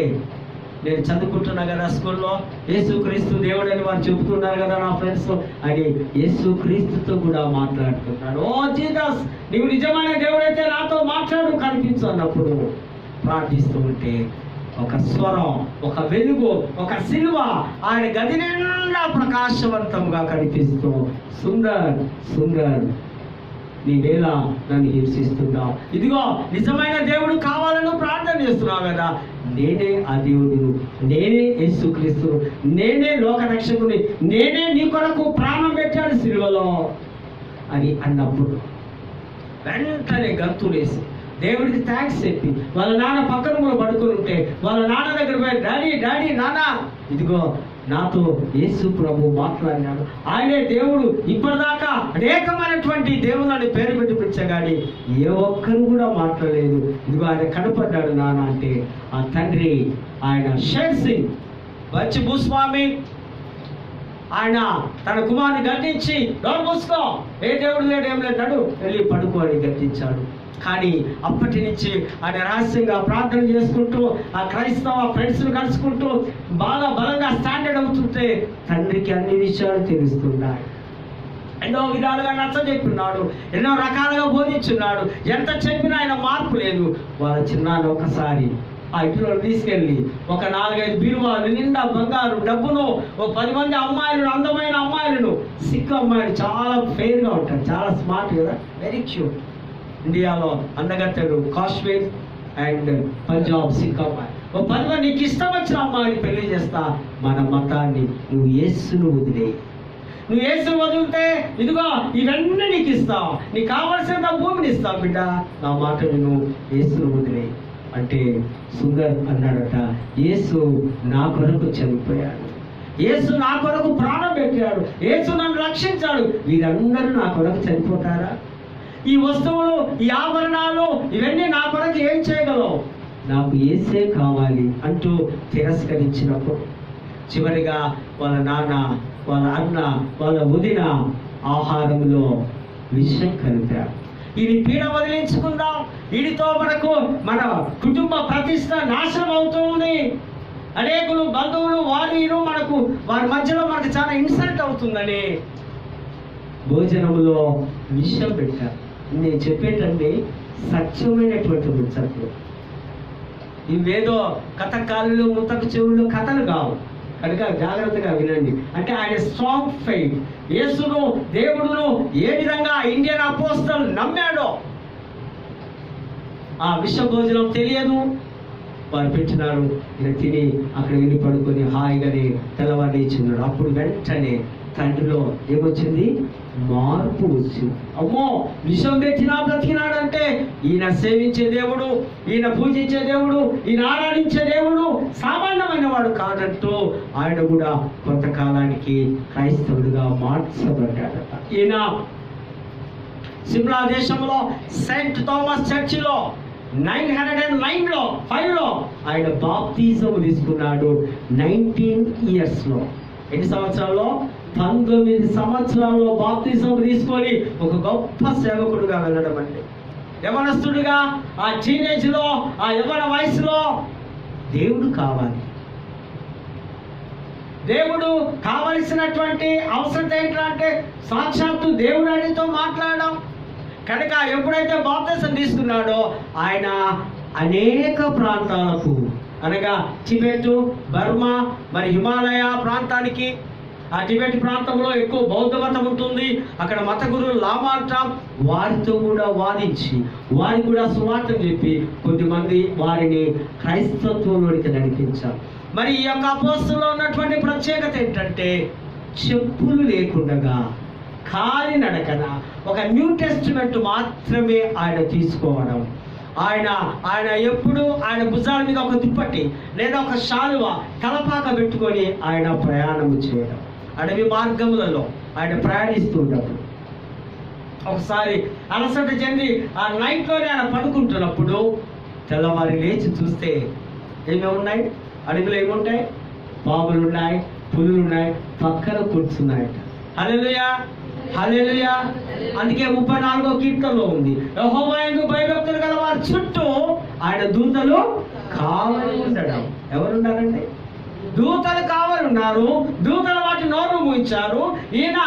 నేను చదువుకుంటున్నా కదా స్కూల్లో, యేసుక్రీస్తు దేవుడు అని వారు చెబుతున్నారు కదా నా ఫ్రెండ్స్ అని యేసుక్రీస్తుతో కూడా మాట్లాడుతున్నాడు. ఓ జీసస్, నీవు నిజమైన దేవుడైతే నాతో మాట్లాడు, కనిపించు అన్నప్పుడు ప్రార్థిస్తూ ఉంటే ఒక స్వరం, ఒక వెలుగు, ఒక సిలువ ఆయన గది నిండా ప్రకాశవంతంగా కనిపిస్తూ, సుందర్ సుందర్ నీవేలా నన్ను హింసిస్తున్నావు, ఇదిగో నిజమైన దేవుడు కావాలని ప్రార్థన చేస్తున్నావు కదా, నేనే ఆ దేవుడు, నేనే యేసుక్రీస్తు, నేనే లోక రక్షకుని, నేనే నీ కొరకు ప్రాణం పెట్టాను సిలువలో అని అన్నప్పుడు వెంటనే గంతులేసి దేవుడికి థ్యాంక్స్ చెప్పి వాళ్ళ నాన్న పక్కన కూడా పడుకొని ఉంటే వాళ్ళ నాన్న దగ్గర పోయి, డాడీ డాడీ నాన్న, ఇదిగో నాతో యేసు ప్రభు మాట్లాడినాడు, ఆయనే దేవుడు, ఇప్పటిదాకా అనేకమైనటువంటి దేవుళ్ళని పేరు పెట్టి పిలిచగాని ఏ ఒక్కరు కూడా మాట్లాడలేదు, ఇదిగో ఆయన కనపడ్డాడు నాన్న అంటే ఆ తండ్రి ఆయన షేర్ సింగ్ వచ్చి భూస్వామి ఆయన తన కుమారుని గద్దించి, డోర్ మూసుకో, ఏ దేవుడు లేడు ఏం లేడు, వెళ్ళి పడుకో అని గద్దించాడు. కానీ అప్పటి నుంచి ఆయన రహస్యంగా ప్రార్థన చేసుకుంటూ ఆ క్రైస్తవ ఫ్రెండ్స్ను కలుసుకుంటూ బాగా బలంగా స్టాండర్డ్ అవుతుంటే తండ్రికి అన్ని విషయాలు తెలుస్తున్నాయి. ఎన్నో విధాలుగా నచ్చజెప్పున్నాడు, ఎన్నో రకాలుగా బోధించున్నాడు, ఎంత చెప్పినా ఆయన మార్పు లేదు. వాళ్ళ చిన్నాన్ని ఒకసారి ఆ ఇంట్లో తీసుకెళ్ళి ఒక 4-5 బీరువాలు నిండా బంగారు డబ్బును, ఓ 10 మంది అమ్మాయిలను, అందమైన అమ్మాయిలను, సిక్కు అమ్మాయిలు చాలా ఫెయిర్గా ఉంటారు, చాలా స్మార్ట్ కదా, వెరీ క్యూట్. ఇండియాలో అందగత్తెలు కాశ్మీర్ అండ్ పంజాబ్, సిక్ అమ్మాయి, ఓ 10 మంది నీకు ఇష్టం వచ్చిన అమ్మాయిని పెళ్లి చేస్తా, మన మతాన్ని నువ్వు యేసును వదిలే, నువ్వు యేసును వదిలితే ఇదిగో ఇవన్నీ నీకు ఇస్తావు, నీకు కావలసిన భూమిని ఇస్తావు బిడ్డ, నా మాట నువ్వు యేసును వదిలే అంటే సుందర్ అన్నాడట, యేసు నా కొరకు చనిపోయాడు, యేసు నా కొరకు ప్రాణం పెట్టాడు, యేసు నన్ను రక్షించాడు, వీరందరూ నా కొరకు చనిపోతారా? ఈ వస్తువులు, ఈ ఆభరణాలు, ఇవన్నీ నా కొరకు ఏం చేయగలవు? నాకు యేసే కావాలి అంటూ తిరస్కరించినప్పుడు చివరిగా వాళ్ళ నాన్న, వాళ్ళ అన్న, వాళ్ళ వదిన ఆహారంలో విషం కలిపారు. ఇది పీడ వదిలించుకుందాం, వీడితో మన కుటుంబ ప్రతిష్ట నాశనం అవుతుంది, అనేకులు బంధువులు వారు వారి మధ్యలో మనకు చాలా ఇన్సల్ట్ అవుతుందని భోజనంలో విషం పెట్టారు. నేను చెప్పేటండి సత్యమైనటువంటి ముచ్చట్లు, ఇవేదో కథకాలు ముతకు చెవులు కథలు కావు కనుక జాగ్రత్తగా వినండి. అంటే ఆయన స్ట్రాంగ్ ఫెయిత్, యేసును దేవుడును ఏ విధంగా ఇండియన్ అపోస్తలు నమ్మాడో ఆ విష భోజనం తెలియదు, వారు పెట్టినారు, ఈయన తిని అక్కడ వెళ్ళి పడుకొని హాయిగానే తెల్లవారు ఇచ్చిన్నాడు. అప్పుడు వెంటనే తండ్రిలో ఏమొచ్చింది? మార్పు వచ్చింది. అమ్మో, విషం పెట్టినా బ్రతికినాడంటే ఈయన సేవించే దేవుడు, ఈయన పూజించే దేవుడు, ఈయన ఆరాధించే దేవుడు సామాన్యమైన వాడు కాదంటూ ఆయన కూడా కొంతకాలానికి క్రైస్తవుడిగా మార్చబడ్డాడట. ఈయన సిమ్లా దేశంలో సెయింట్ థామస్ చర్చిలో 909లో ఆయన బాప్తిజం తీసుకున్నాడు. 19 years లో, ఎన్ని సంవత్సరాల్లో? 19 సంవత్సరాల్లో బాప్తిజం తీసుకొని ఒక గొప్ప సేవకుడుగా వెళ్ళడం అండి. యవనస్తుడిగా ఆ టీనేజ్ లో, ఆ యవన వయసులో దేవుడు కావాలి, దేవుడు కావలసినటువంటి అవసరం ఏంటంటే సాక్షాత్తు దేవుడు ఆయనతో మాట్లాడడం. కనుక ఎప్పుడైతే బాప్తిజం తీసుకున్నాడో ఆయన అనేక ప్రాంతాలకు, అనగా టిబెట్, బర్మా, మరి హిమాలయ ప్రాంతానికి, ఆ టిబెట్ ప్రాంతంలో ఎక్కువ బౌద్ధ మతం ఉంటుంది, అక్కడ మత గురువులు లామా అంటాం, వారితో కూడా వాదించి వారికి కూడా సువార్తను చెప్పి కొద్దిమంది వారిని క్రైస్తత్వంలోనికి నడిపించారు. మరి ఈ యొక్క అపోస్తలులో ఉన్నటువంటి ప్రత్యేకత ఏంటంటే చెప్పులు లేకుండా కాలి నడకన ఒక న్యూ టెస్టిమెంట్ మాత్రమే ఆయన తీసుకోవడం. ఆయన ఎప్పుడు ఆయన భుజాల మీద ఒక దుప్పటి లేదా ఒక శాలువ తలపాక పెట్టుకొని ఆయన ప్రయాణం చేయడం. అడవి మార్గములలో ఆయన ప్రయాణిస్తుంటప్పుడు ఒకసారి అలసట చెంది ఆ నైట్లోనే ఆయన పడుకుంటున్నప్పుడు తెల్లవారి లేచి చూస్తే ఏమేమి ఉన్నాయి? అడవిలో ఏముంటాయి? పాములు ఉన్నాయి, పులులు ఉన్నాయి, పక్కన కూర్చున్నాయట. హల్లెలూయా, హల్లెలూయా. అందుకే 34వ కీర్తనలో ఉంది, యెహోవా యందు భయభక్తులు గల వారి చుట్టూ ఆయన దూతలు కావలి ఉండడం. ఎవరున్నారండి? దూతలు కావలి ఉన్నారు. దూతలు వాటి నోరు మూయించారు. ఈయన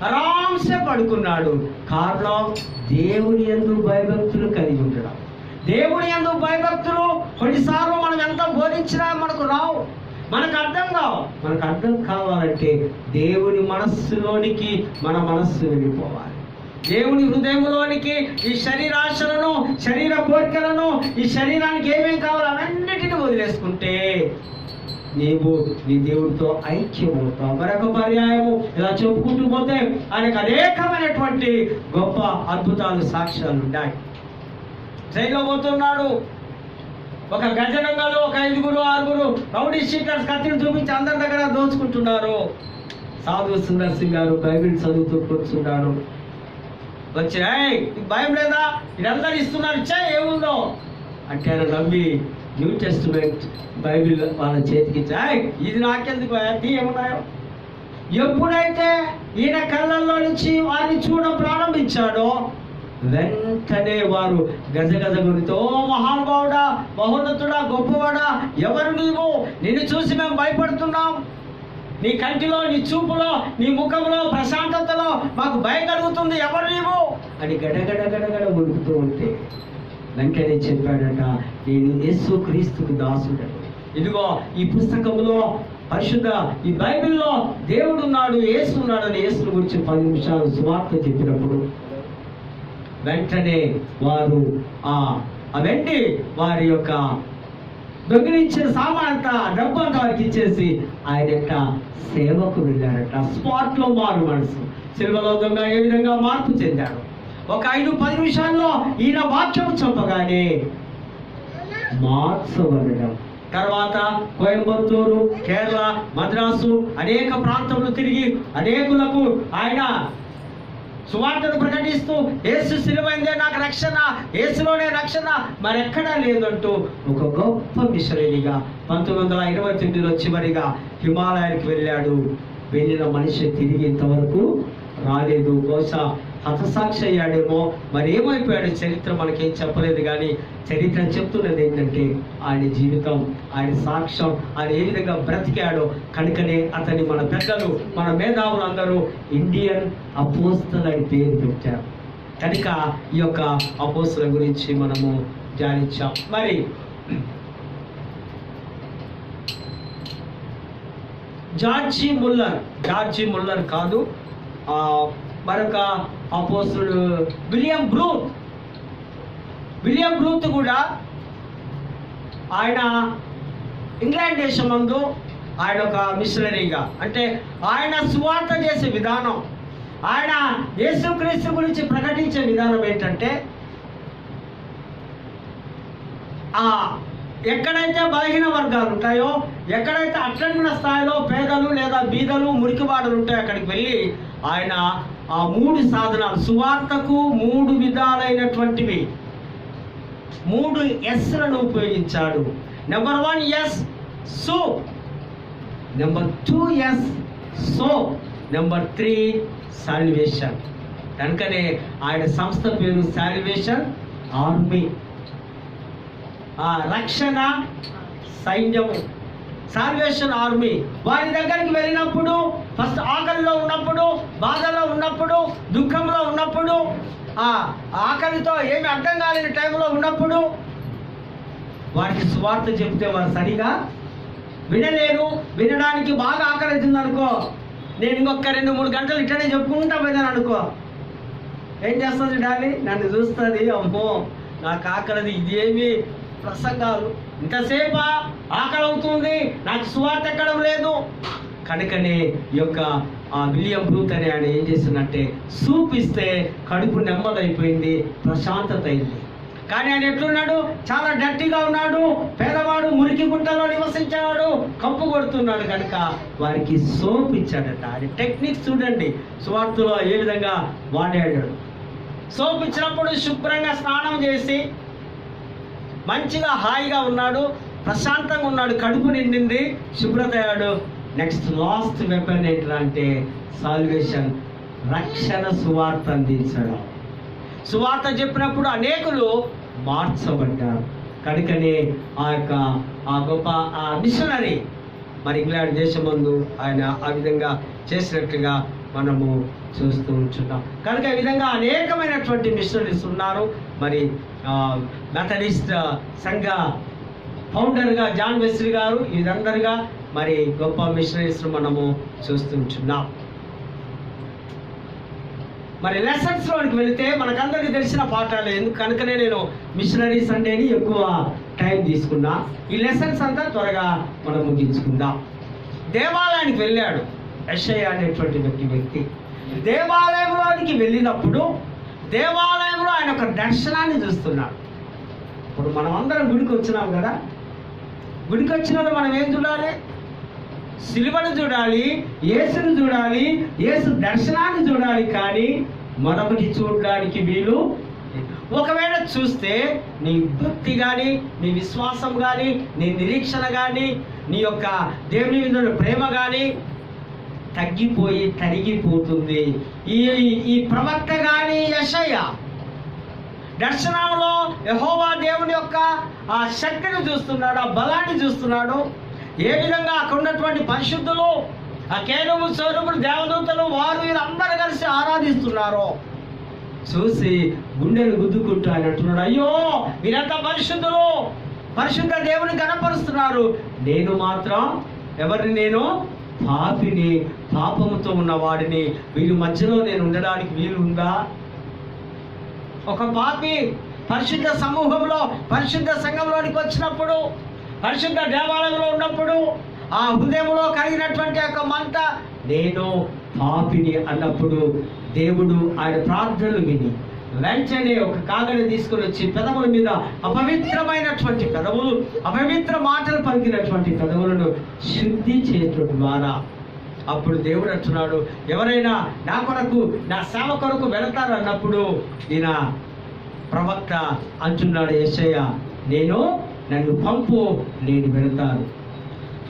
ఆరాంసే పడుకున్నాడు. కారణం దేవుని యందు భయభక్తులు కలిగి ఉండడం. దేవుని యందు భయభక్తులు కొన్నిసార్లు మనం ఎంత బోధించినా మనకు రావు, మనకు అర్థం కావు. మనకు అర్థం కావాలంటే దేవుని మనస్సులోనికి మన మనస్సు వెళ్ళిపోవాలి. దేవుని హృదయంలోనికి ఈ శరీరాశలను, శరీర కోరికలను, ఈ శరీరానికి ఏమేం కావాలో అవన్నిటిని వదిలేసుకుంటే నీవు నీ దేవుడితో ఐక్యమవుతావు. మరొక పర్యాయము ఇలా చెప్పుకుంటూ పోతే ఆయనకు అనేకమైనటువంటి గొప్ప అద్భుతాలు, సాక్ష్యాలు ఉన్నాయి. ట్రైన్లో పోతున్నాడు. ఒక గజనంగాలు ఒక 5-6 రౌడీ షీటర్స్ కత్తిని చూపించి అందరి దగ్గర దోచుకుంటున్నారు. సాధు సుందర్ సింగ్ గారు బైబిల్ చదువుతూ కూర్చున్నాడు. వచ్చి భయం లేదా, ఇదందరూ ఇస్తున్నారు, ఇచ్చా ఏముందో అంటే ఆయన నమ్మి న్యూ టెస్టిమెంట్ బైబిల్ వాళ్ళ చేతికి ఇచ్చాయి. ఇది నాకెందుకు, అది ఏమున్నాయో. ఎప్పుడైతే ఈయన కళ్ళల్లో నుంచి వారిని చూడ ప్రారంభించాడో వెంటనే వారు గజగజ గురితో, ఓ మహానుభావుడా, మహోన్నతుడా, గొప్పవాడా, ఎవరు నీవు? నిన్ను చూసి మేము భయపడుతున్నాం. నీ కంటిలో, నీ చూపులో, నీ ముఖంలో, ప్రశాంతతలో మాకు భయం కలుగుతుంది, ఎవరు నీవు అని గడగడ గడగడ ఉడుకుతూ ఉంటే వెంటనే చెప్పాడట, నేను యేసు క్రీస్తుకు దాసుడను. ఇదిగో ఈ పుస్తకంలో పరిశుద్ధ ఈ బైబిల్లో దేవుడు ఉన్నాడు, యేసు ఉన్నాడని యేసుని గురించి 10 నిమిషాలు సువార్త చెప్పినప్పుడు వెంటనే వారు ఆ వెండి వారి యొక్క దొంగిలించిన సామానంతా, డబ్బు అంతా వారికి ఇచ్చేసి ఆయన యొక్క సేవకు వెళ్ళారట. స్పాట్లో మారు మనసు. సిల్వలో దొంగ ఏ విధంగా మార్పు చెందాడు. ఒక 5-10 నిమిషాల్లో ఈయన వాక్యం చెప్పగానే మార్చబడడం. తర్వాత కోయంబత్తూరు, కేరళ, మద్రాసు అనేక ప్రాంతంలో తిరిగి అనేకులకు ఆయన సువార్తను ప్రకటిస్తూ యేసు సిలువైందే నాకు రక్షణ, యేసులోనే రక్షణ, మరెక్కడా లేదంటూ ఒక గొప్ప మిషనరీగా 1929లో చివరిగా హిమాలయానికి వెళ్ళాడు. వెళ్ళిన మనిషి తిరిగి ఇంతవరకు రాలేదు. బహుశా హతసాక్షి అయ్యాడేమో, మరి ఏమైపోయాడు చరిత్ర మనకేం చెప్పలేదు. కానీ చరిత్ర చెప్తున్నది ఏంటంటే ఆయన జీవితం, ఆయన సాక్ష్యం, ఆయన ఏ విధంగా బ్రతికాడో. కనుకనే అతని మన పెద్దలు, మన మేధావులు అందరూ ఇండియన్ అపోస్తలు అని పేరు పెట్టారు. కనుక ఈ యొక్క అపోస్తల గురించి మనము ధ్యానించాం. మరి జార్జి ముల్లర్ కాదు, మరొక అపోస్తలుడు విలియం బ్రూత్ కూడా ఆయన ఇంగ్లాండ్ దేశం నందు ఆయన ఒక మిషనరీగా, అంటే ఆయన సువార్త చేసే విధానం, ఆయన యేసుక్రీస్తు గురించి ప్రకటించే విధానం ఏంటంటే ఎక్కడైతే బలహీన వర్గాలు ఉంటాయో, ఎక్కడైతే అట్టడుగున స్థాయిలో పేదలు లేదా బీదలు, మురికివాడలు ఉంటాయో అక్కడికి వెళ్ళి ఆయన ఆ 3 సాధనాలు, సువార్తకు 3 విధాలైనటువంటివి 3 ఎస్లను ఉపయోగించాడు. Number 1 S soap, number 2 S soap, number 3 salvation. కనుకనే ఆయన సంస్థ పేరు సాల్వేషన్ ఆర్మీ, రక్షణ సైన్యము, సాల్వేషన్ ఆర్మీ. వారి దగ్గరికి వెళ్ళినప్పుడు, ఫస్ట్ ఆకలిలో ఉన్నప్పుడు, బాధలో ఉన్నప్పుడు, దుఃఖంలో ఉన్నప్పుడు, ఆకలితో ఏమి అర్థం కాలేని టైంలో ఉన్నప్పుడు వారికి సువార్త చెప్తే వారు సరిగా వినలేరు. వినడానికి బాగా ఆకలి అవుతుంది అనుకో, నేను ఇంకొక 2-3 గంటలు ఇట్లనే చెప్పుకుంటా పోయినాను అనుకో, ఏం చేస్తుంది డాలి? నన్ను చూస్తుంది, అమ్మో నాకు ఆకలిది, ఇదేమి ప్రసంగాలు, ఇంతసేపు ఆకలి అవుతుంది, నాకు సువార్త ఎక్కడం లేదు. కనుకనే ఈ యొక్క విలియం బ్రూత్ అనే ఆయన ఏం చేసిందంటే సూప్ ఇస్తే కడుపు నెమ్మదైపోయింది, ప్రశాంతత అయింది. కానీ ఆయన ఎట్లున్నాడు? చాలా డర్టీగా ఉన్నాడు, పేదవాడు, మురికి గుంటలో నివసించేవాడు, కంపు కొడుతున్నాడు. కనుక వారికి సోప్ ఇచ్చాడట. అది టెక్నిక్స్ చూడండి, సువార్తలో ఏ విధంగా వాడాడు. సోప్ ఇచ్చినప్పుడు శుభ్రంగా స్నానం చేసి మంచిగా హాయిగా ఉన్నాడు, ప్రశాంతంగా ఉన్నాడు, కడుపు నిండింది, శుభ్రత అయ్యాడు. నెక్స్ట్ లాస్ట్ వెపన్ ఏంటంటే సాల్వేషన్, రక్షణ సువార్త అందించడం. సువార్త చెప్పినప్పుడు అనేకులు మార్చబడ్డారు. కనుకనే ఆ గొప్ప మిషనరీ మరి ఇంగ్లాండ్ దేశమందు ఆయన ఆ విధంగా చేసినట్టుగా మనము చూస్తూ ఉంటున్నాం. కనుక ఈ విధంగా అనేకమైనటువంటి మిషనరీస్ ఉన్నారు. మరి మెథడిస్ట్ సంఘ ఫౌండర్గా జాన్ వెస్లీ గారు, ఇదందరుగా మరి గొప్ప మిషనరీస్ మనము చూస్తూ ఉంటున్నాం. మరి లెసన్స్లోనికి వెళితే మనకందరికీ తెలిసిన పాఠాలు, కనుకనే నేను మిషనరీ సండేని ఎక్కువ టైం తీసుకున్నా. ఈ లెసన్స్ అంతా త్వరగా మనం ముగించుకుందాం. దేవాలయానికి వెళ్ళాడు యెషయా అనేటువంటి వ్యక్తి. దేవాలయంలోనికి వెళ్ళినప్పుడు దేవాలయంలో ఆయన ఒక దర్శనాన్ని చూస్తున్నాడు. ఇప్పుడు మనం అందరం గుడికి వచ్చినాం కదా, గుడికి వచ్చినప్పుడు మనం ఏం చూడాలి? సిలువను చూడాలి, యేసును చూడాలి, యేసు దర్శనాన్ని చూడాలి. కానీ మరొకటి చూడడానికి వీలు. ఒకవేళ చూస్తే నీ భక్తి కానీ, నీ విశ్వాసం కానీ, నీ నిరీక్షణ కానీ, నీ యొక్క దేవుని మీద ప్రేమ కానీ తగ్గిపోయి తరిగిపోతుంది. ఈ ప్రవక్త కానీ యెషయా దర్శనంలో యెహోవా దేవుని యొక్క ఆ శక్తిని చూస్తున్నాడు, ఆ బలాన్ని చూస్తున్నాడు. ఏ విధంగా అక్కడ ఉన్నటువంటి పరిశుద్ధులు, ఆ కేనువు స్వరూపుడు దేవదూతలు, వారు వీళ్ళందరూ కలిసి ఆరాధిస్తున్నారో చూసి గుండెలు గుద్దుకుంటూ ఆయన అంటున్నాడు, అయ్యో వీరంతా పరిశుద్ధులు, పరిశుద్ధ దేవుని కనపరుస్తున్నారు. నేను మాత్రం ఎవరిని? నేను పాపిని, పాపముతో ఉన్న వాడిని. వీరి మధ్యలో నేను ఉండడానికి వీలు ఉందా? ఒక పాపి పరిశుద్ధ సమూహంలో, పరిశుద్ధ సంఘంలోనికి వచ్చినప్పుడు, పరిశుద్ధ దేవాలయంలో ఉన్నప్పుడు ఆ హృదయంలో కలిగినటువంటి ఒక మంట, నేను పాపిని అన్నప్పుడు దేవుడు ఆయన ప్రార్థనలు విని వెంటనే ఒక కాగడి తీసుకుని వచ్చి పెదవుల మీద అపవిత్రమైనటువంటి పెదవులు, అపవిత్ర మాటలు పలికినటువంటి పెదవులను శుద్ధి చేయటం ద్వారా అప్పుడు దేవుడు అంటున్నాడు, ఎవరైనా నా కొరకు, నా సేవ కొరకు వెళతారు అన్నప్పుడు ఈయన ప్రవక్త అంటున్నాడు యెషయా, నన్ను పంపు, నేను వెళతాను.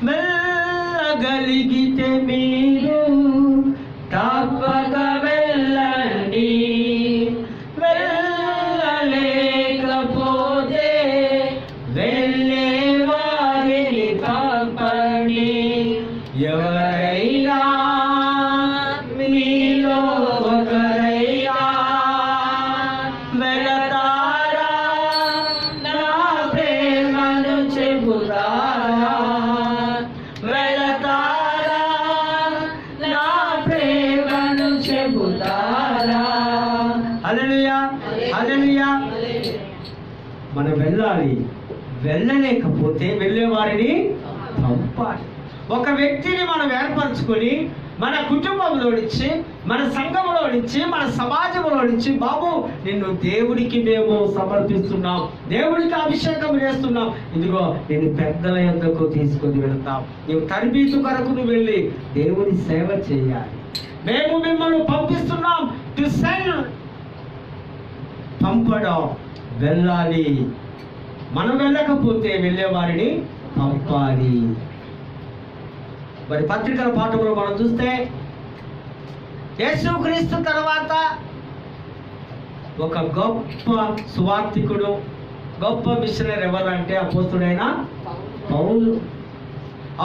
వెళ్ళగలిగితే మీరు తప్పక వెళ్ళండి, వెళ్ళలేకపోతే వెళ్ళే వారిని పంపండి. ఎవరైనా మీలో ఒకరైనా వెళతారా, నా ప్రేమను చెబుతారా, వెళతారా, నా ప్రేమను చెబుతారా. హల్లెలూయా, హల్లెలూయా. మనం వెళ్ళాలి, వెళ్ళలేకపోతే వెళ్ళే వారిని పంపాలి. ఒక వ్యక్తిని మనం ఏర్పరచుకొని మన కుటుంబంలో నుంచి, మన సంఘంలో నుంచి, మన సమాజంలో నుంచి, బాబు నిన్ను దేవుడికి మేము సమర్పిస్తున్నాం, దేవుడికి అభిషేకం చేస్తున్నాం, ఇదిగో నేను పెద్దల యొద్దకు తీసుకొని వెళ్తాం, నీవు తరబీతు కొరకు నువ్వు వెళ్ళి దేవుడి సేవ చేయాలి. మేము మిమ్మల్ని పంపిస్తున్నాం, టు సెండ్, పంపడం, వెళ్ళాలి. మనం వెళ్ళకపోతే వెళ్ళే వారిని పంపాలి. మరి పత్రికల పాఠంలో మనం చూస్తే యేసుక్రీస్తు తర్వాత ఒక గొప్ప సువార్థికుడు, గొప్ప మిషనరీ ఎవరంటే అపోస్తుడైన పౌలు.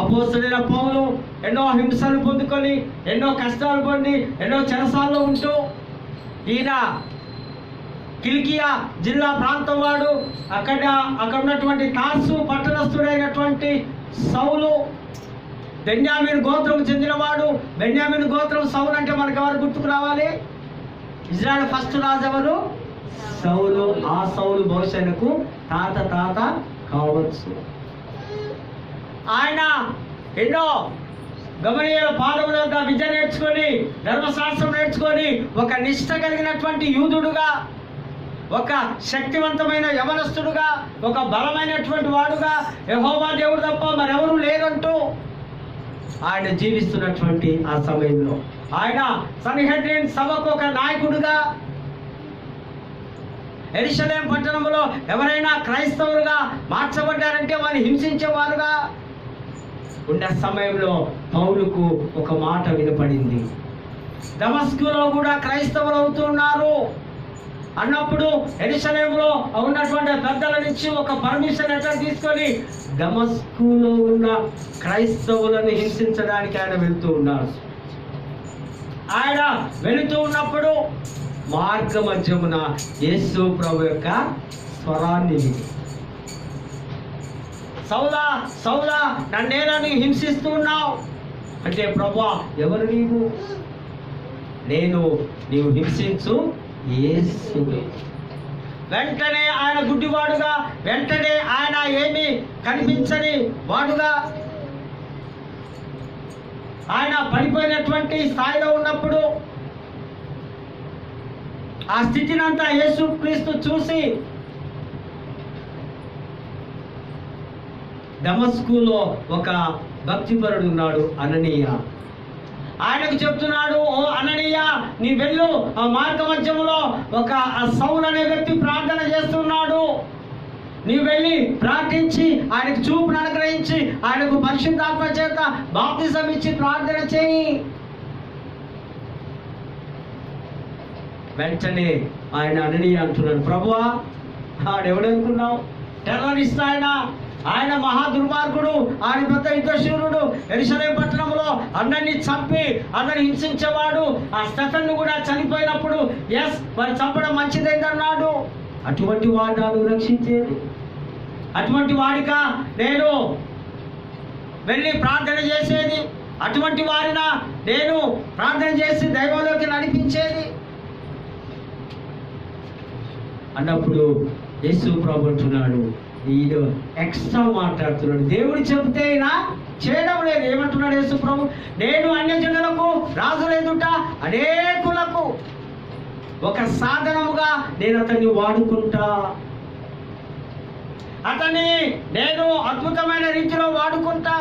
అపోస్తుడైన పౌలు ఎన్నో హింసలు పొందుకొని, ఎన్నో కష్టాలు పొంది, ఎన్నో చెరసాల్లో ఉంటూ, ఈయన కిలికియా జిల్లా ప్రాంతం వాడు, అక్కడ ఉన్నటువంటి తార్సు పట్టణస్థుడైనటువంటి సౌలు బెన్యామీను గోత్రం చెందినవాడు. బెన్యామీను గోత్రం సౌలు అంటే మనకు ఎవరు గుర్తుకు రావాలి? ఇజ్రాయెల్ ఫస్ట్ రాజు ఎవరు? సౌలు. ఆ సౌలు బహుశనకు తాత కావచ్చు. ఆయన ఎన్నో గమనీయుల పాదముల వద్ద విద్య నేర్చుకొని, ధర్మశాస్త్రం నేర్చుకొని, ఒక నిష్ఠ కలిగినటువంటి యూదుడుగా, ఒక శక్తివంతమైన యవనస్తుడుగా, ఒక బలమైనటువంటి వాడుగా, యెహోవా దేవుడు తప్ప మరెవరూ లేరంటూ ఆయన జీవిస్తున్నటువంటి ఆ సమయంలో ఆయన సన్హెడ్రిన్ సభకు ఒక నాయకుడుగా, యెరూషలేము పట్టణంలో ఎవరైనా క్రైస్తవులుగా మార్చబడ్డారంటే వారిని హింసించేవారుగా ఉన్న సమయంలో పౌలుకు ఒక మాట వినపడింది, దమస్కులో కూడా క్రైస్తవులు అవుతున్నారు, అన్నప్పుడు యెరూషలేములో ఉన్నటువంటి పెద్దల నుంచి ఒక పర్మిషన్ లెటర్ తీసుకొని దమస్కులో ఉన్న క్రైస్తవులను హింసించడానికి ఆయన వెళ్తూ ఉన్నారు. ఆయన వెళుతూ ఉన్నప్పుడు మార్గ మధ్యమున యేసు ప్రభు యొక్క స్వరాన్ని విని, సౌలా సౌలా నన్నేనా నీవు హింసిస్తూ ఉన్నావు అంటే, ప్రభువా ఎవరు నీవు? నేను నీవు హింసించు యేసువే. వెంటనే ఆయన గుడ్డివాడుగా, వెంటనే ఆయన ఏమీ కనిపించని వాడుగా, ఆయన పడిపోయినటువంటి స్థాయిలో ఉన్నప్పుడు ఆ స్థితిని అంతా యేసుక్రీస్తు చూసి దమస్కులో ఒక భక్తిపరుడు ఉన్నాడు, అననీయ. ఆయనకు చెప్తున్నాడు, ఓ అననీయ, నీ వెళ్ళు, ఆ మార్గ మధ్యంలో ఒక సౌలు అనే వ్యక్తి ప్రార్థన చేస్తున్నాడు, నీవు వెళ్ళి ప్రార్థించి ఆయనకు చూపును అనుగ్రహించి ఆయనకు పరిశుద్ధాత్మ చేత బాప్తిజం ఇచ్చి ప్రార్థన చేయి. వెంటనే ఆయన అననీయ అంటున్నాడు, ప్రభువా ఆడెవడనుకున్నావు? టెర్రరిస్ట్ ఆయన మహా దుర్మార్గుడు, ఆయన పెద్ద యుద్ధశూరుడు, యెరూషలేము పట్టణంలో అందరినీ చంపి అందరిని హింసించేవాడు. ఆ స్టెఫెన్ను కూడా చనిపోయినప్పుడు మరి చంపడం మంచిదైందన్నాడు. అటువంటి వాడు రక్షించేది? అటువంటి వాడిక నేను వెళ్ళి ప్రార్థన చేసేది? అటువంటి వారిన నేను ప్రార్థన చేసి దైవంలోకి నడిపించేది అన్నప్పుడు యేసు ప్రభు అంటున్నాడు, ఈయన ఎక్స్ట్రా మాట్లాడుతున్నాడు. దేవుడు చెబితే అయినా చేయడం లేదు. ఏమంటున్నాడు యేసు ప్రభు? నేను అన్యజనులకు రాజుల ఎదుట అనేకులకు ఒక సాధనముగా నేను అతన్ని వాడుకుంటా, అతన్ని నేను అద్భుతమైన రీతిలో వాడుకుంటా,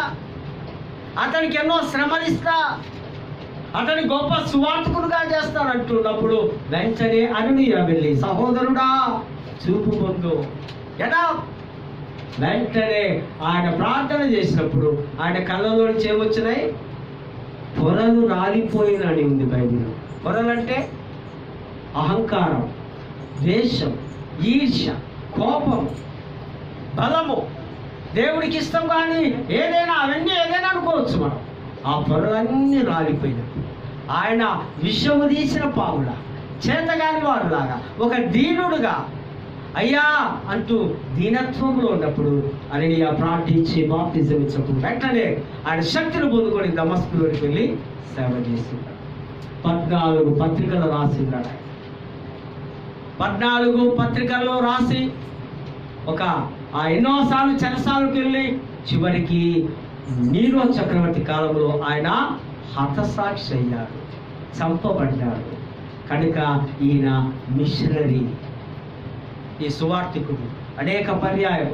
అతనికి ఎన్నో శ్రమనిస్తా, అతని గొప్ప సువార్తకుడుగా చేస్తానంటున్నప్పుడు వెంటనే అననీయ వెళ్ళి, సహోదరుడా చూపు పొందు ఎలా? వెంటనే ఆయన ప్రార్థన చేసినప్పుడు ఆయన కళ్ళలో నుంచి ఏమొచ్చినాయి? పొరలు రాలిపోయినని ఉంది బైబిల్లో. పొరలంటే అహంకారం, ద్వేషం, ఈర్ష్య, కోపం, బలము, దేవుడికి ఇష్టం కానీ ఏదైనా, అవన్నీ ఏదైనా అనుకోవచ్చు మనం. ఆ పొరలన్నీ రాలిపోయినాయి. ఆయన విషము తీసిన పావులా, చేతగాని వాడులాగా, ఒక దీనుడుగా అయ్యా అంటూ దీనత్వంలో ఉన్నప్పుడు అననీయ ప్రార్థించి బాప్తిజం ఇచ్చినప్పుడు వెంటనే ఆయన శక్తిని పొందుకొని దమస్కులోకి వెళ్ళి సేవ చేస్తున్నాడు. 14 పత్రికలు రాసిన్నాడు. 14 పత్రికల్లో రాసి ఒక ఎన్నోసార్లు చెరసాలకు వెళ్ళి చివరికి నీరో చక్రవర్తి కాలంలో ఆయన హతసాక్షి అయ్యాడు, చంపబడ్డాడు. కనుక ఈయన మిషనరీ, ఈ సువార్తికుడు. అనేక పర్యాయం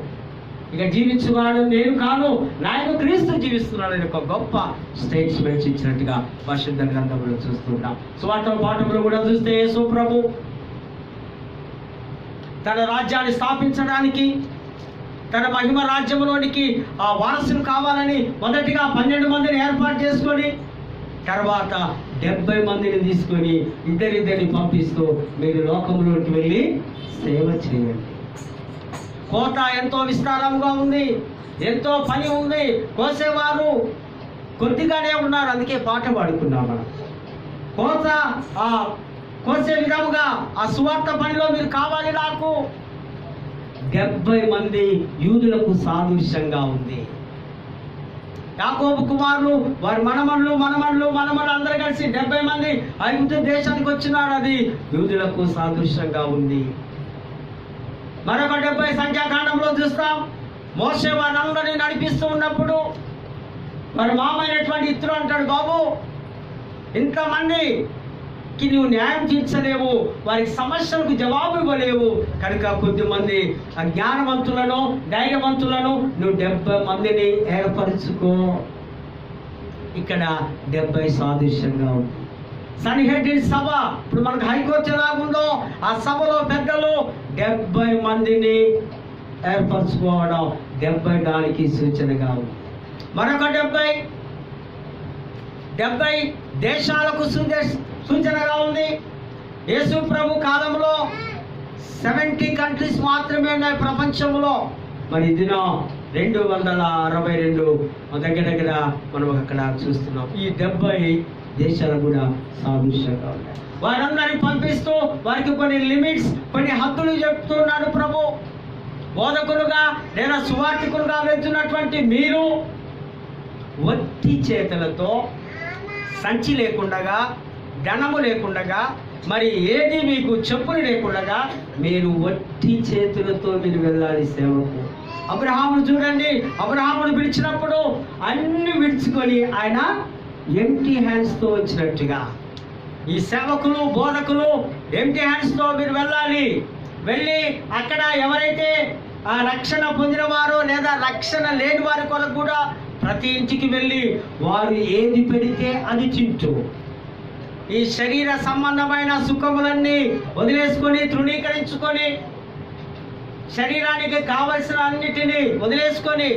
ఇక జీవించువాడు నేను కాను, నాయన క్రీస్తు జీవిస్తున్నాడని ఒక గొప్ప స్టేట్మెంట్స్ ఇచ్చినట్టుగా పరిశుద్ధ గ్రంథంలో చూస్తున్నాం. సువార్త పాఠంలో కూడా చూస్తే యేసు ప్రభు తన రాజ్యాన్ని స్థాపించడానికి, తన మహిమ రాజ్యంలోనికి ఆ వారసులు కావాలని మొదటిగా 12 మందిని ఏర్పాటు చేసుకొని తర్వాత 70 మందిని తీసుకొని ఇద్దరిద్దరిని పంపిస్తూ మీరు లోకంలోకి వెళ్ళి సేవ చేయండి. కోట ఎంతో విస్తారంగా ఉంది, ఎంతో పని ఉంది, కోసేవారు కొద్దిగానే ఉన్నారు. అందుకే పాట పాడుకున్నాం మనం. కోత కోసే విధముగా ఆ సువార్త పనిలో మీరు కావాలి. నాకు 70 మంది యూదులకు సాదృశ్యంగా ఉంది. యాకోబు కుమారులు, వారి మనమళ్ళు అందరూ కలిసి 70 మంది ఐగుప్తు దేశానికి వచ్చినాడు. అది యూదులకు సాదృశ్యంగా ఉంది. మరొక 70 సంఖ్యాకాండంలో చూస్తాం. మోషే వారందరినీ నడిపిస్తూ ఉన్నప్పుడు మరి మామైనటువంటి ఇత్తులు అంటాడు, బాబు ఇంతమందికి నువ్వు న్యాయం తీర్చలేవు, వారికి సమస్యలకు జవాబు ఇవ్వలేవు, కనుక కొద్దిమంది జ్ఞానవంతులను ధైర్యవంతులను నువ్వు 70 మందిని ఏర్పరచుకో. ఇక్కడ 70 సాదృశ్యంగా ఉంది. సన్హెడ్రిన్ సభ, ఇప్పుడు మనకు హైకోర్టు ఎలాగుందో ఆ సభలో పెద్దలు 70 మందిని ఏర్పరచుకోవడం 70 దానికి సూచనగా ఉంది. మరొక 70 దేశాలకు సూచనగా ఉంది. యేసు ప్రభు కాలంలో 70 కంట్రీస్ మాత్రమే ఉన్నాయి ప్రపంచంలో. మరి ఇది 262 దగ్గర మనం అక్కడ చూస్తున్నాం. ఈ 70 దేశాలు కూడా సాదృశ్యంగా ఉన్నాయి. వారందరినీ పంపిస్తూ వారికి కొన్ని లిమిట్స్, కొన్ని హద్దులు చెప్తున్నాడు ప్రభు. బోధకులుగా లేదా సువార్థికులుగా వెళ్తున్నటువంటి మీరు వట్టి చేతులతో, సంచి లేకుండగా, ధనము లేకుండగా, మరి ఏది మీకు చెప్పులు లేకుండగా మీరు వట్టి చేతులతో మీరు వెళ్ళాలి సేవకు. అబ్రహామును చూడండి, అబ్రహామును పిలిచినప్పుడు అన్ని విడుచుకొని ఆయన ఎంటీ హ్యాండ్స్తో వచ్చినట్టుగా ఈ సేవకులు, బోధకులు ఎంటీ హ్యాండ్స్తో మీరు వెళ్ళాలి. వెళ్ళి అక్కడ ఎవరైతే ఆ రక్షణ పొందిన వారో లేదా రక్షణ లేని వారి కొరకు కూడా ప్రతి ఇంటికి వెళ్ళి వారు ఏది పెడితే అది తింటూ ఈ శరీర సంబంధమైన సుఖములన్నీ వదిలేసుకొని, తృణీకరించుకొని, శరీరానికి కావలసిన అన్నిటినీ వదిలేసుకొని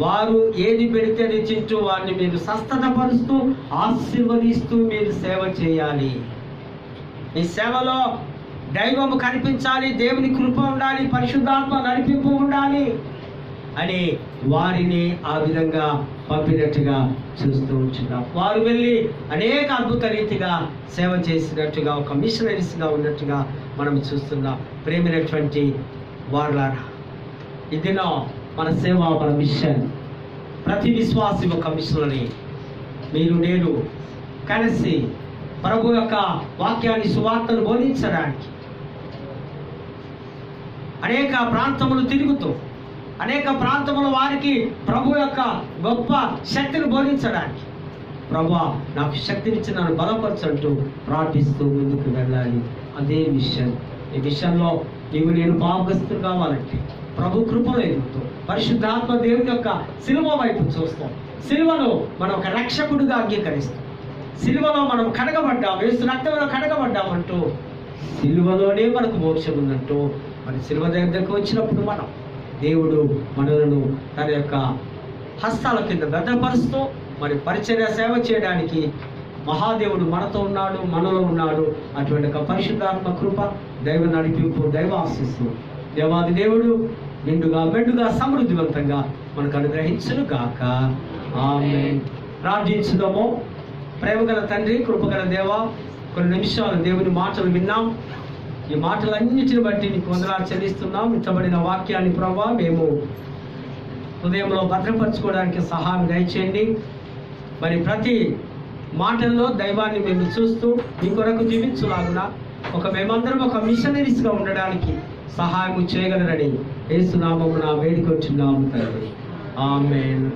వారు ఏది పెడితే అది తింటూ వారిని మీరు స్వస్థతపరుస్తూ, ఆశీర్వదిస్తూ మీరు సేవ చేయాలి. ఈ సేవలో దైవము కనిపించాలి, దేవుని కృప ఉండాలి, పరిశుద్ధాత్మ నడిపింపు ఉండాలి అని వారిని ఆ విధంగా పంపినట్టుగా చూస్తూ ఉంటున్నాం. వారు వెళ్ళి అనేక అద్భుత రీతిగా సేవ చేసినట్టుగా, ఒక మిషనరీస్గా ఉన్నట్టుగా మనం చూస్తున్నాం. ప్రేమైనటువంటి వారులారా, ఇది మన సేవ, మన మిషన్. ప్రతి విశ్వాసి ఒక మిషనరీ. మీరు నేను కలిసి ప్రభు యొక్క వాక్యాన్ని, సువార్తను బోధించడానికి అనేక ప్రాంతములు తిరుగుతూ, అనేక ప్రాంతముల వారికి ప్రభు యొక్క గొప్ప శక్తిని బోధించడానికి ప్రభువా నాకు శక్తినిచ్చి నన్ను బలపరచంటూ ప్రార్థిస్తూ ముందుకు వెళ్ళాలి. అదే మిషన్. ఈ మిషన్లో నీవు నేను భాగస్థులు కావాలంటే ప్రభు కృపలో ఎదుగుతూ పరిశుద్ధాత్మ దేవుని యొక్క సిలువ వైపు చూస్తాం. సిలువను మనం ఒక రక్షకుడిగా అంగీకరిస్తాం. సిలువలో మనం కడగబడ్డాం, యేసు రక్తంలో కడగబడ్డామంటూ, సిలువలోనే మనకు మోక్షం ఉందంటూ మరి సిలువ దగ్గరకు వచ్చినప్పుడు మనం దేవుడు మనలను తన యొక్క హస్తాల కింద భద్రపరుస్తూ మరి పరిచర్య సేవ చేయడానికి మహాదేవుడు మనతో ఉన్నాడు, మనలో ఉన్నాడు. అటువంటి ఒక పరిశుద్ధాత్మ కృప, దైవ నడిపింపు, దైవ ఆశీస్సు దేవాది దేవుడు నిండుగా మెండుగా సమృద్ధివంతంగా మనకు అనుగ్రహించును గాక. ఆమేన్. ప్రార్థించుదాము. ప్రేమగల తండ్రి, కృపగల దేవ, కొన్ని నిమిషాలు దేవుని మాటలు విన్నాం. ఈ మాటలన్నిటిని బట్టి నీకు వందనాలు చెల్లిస్తున్నాం. ఇచ్చబడిన వాక్యాన్ని ప్రభువా మేము హృదయంలో భద్రపరచుకోవడానికి సహాయం దయచేయండి. మరి ప్రతి మాటల్లో దైవాన్ని మేము చూస్తూ మీ కొరకు జీవించులాగున మేమందరం ఒక మిషనరీస్గా ఉండడానికి సహాయం చేయగలరని యేసు నామమున వేడుకొంటున్నాము తండ్రి. ఆమేన్.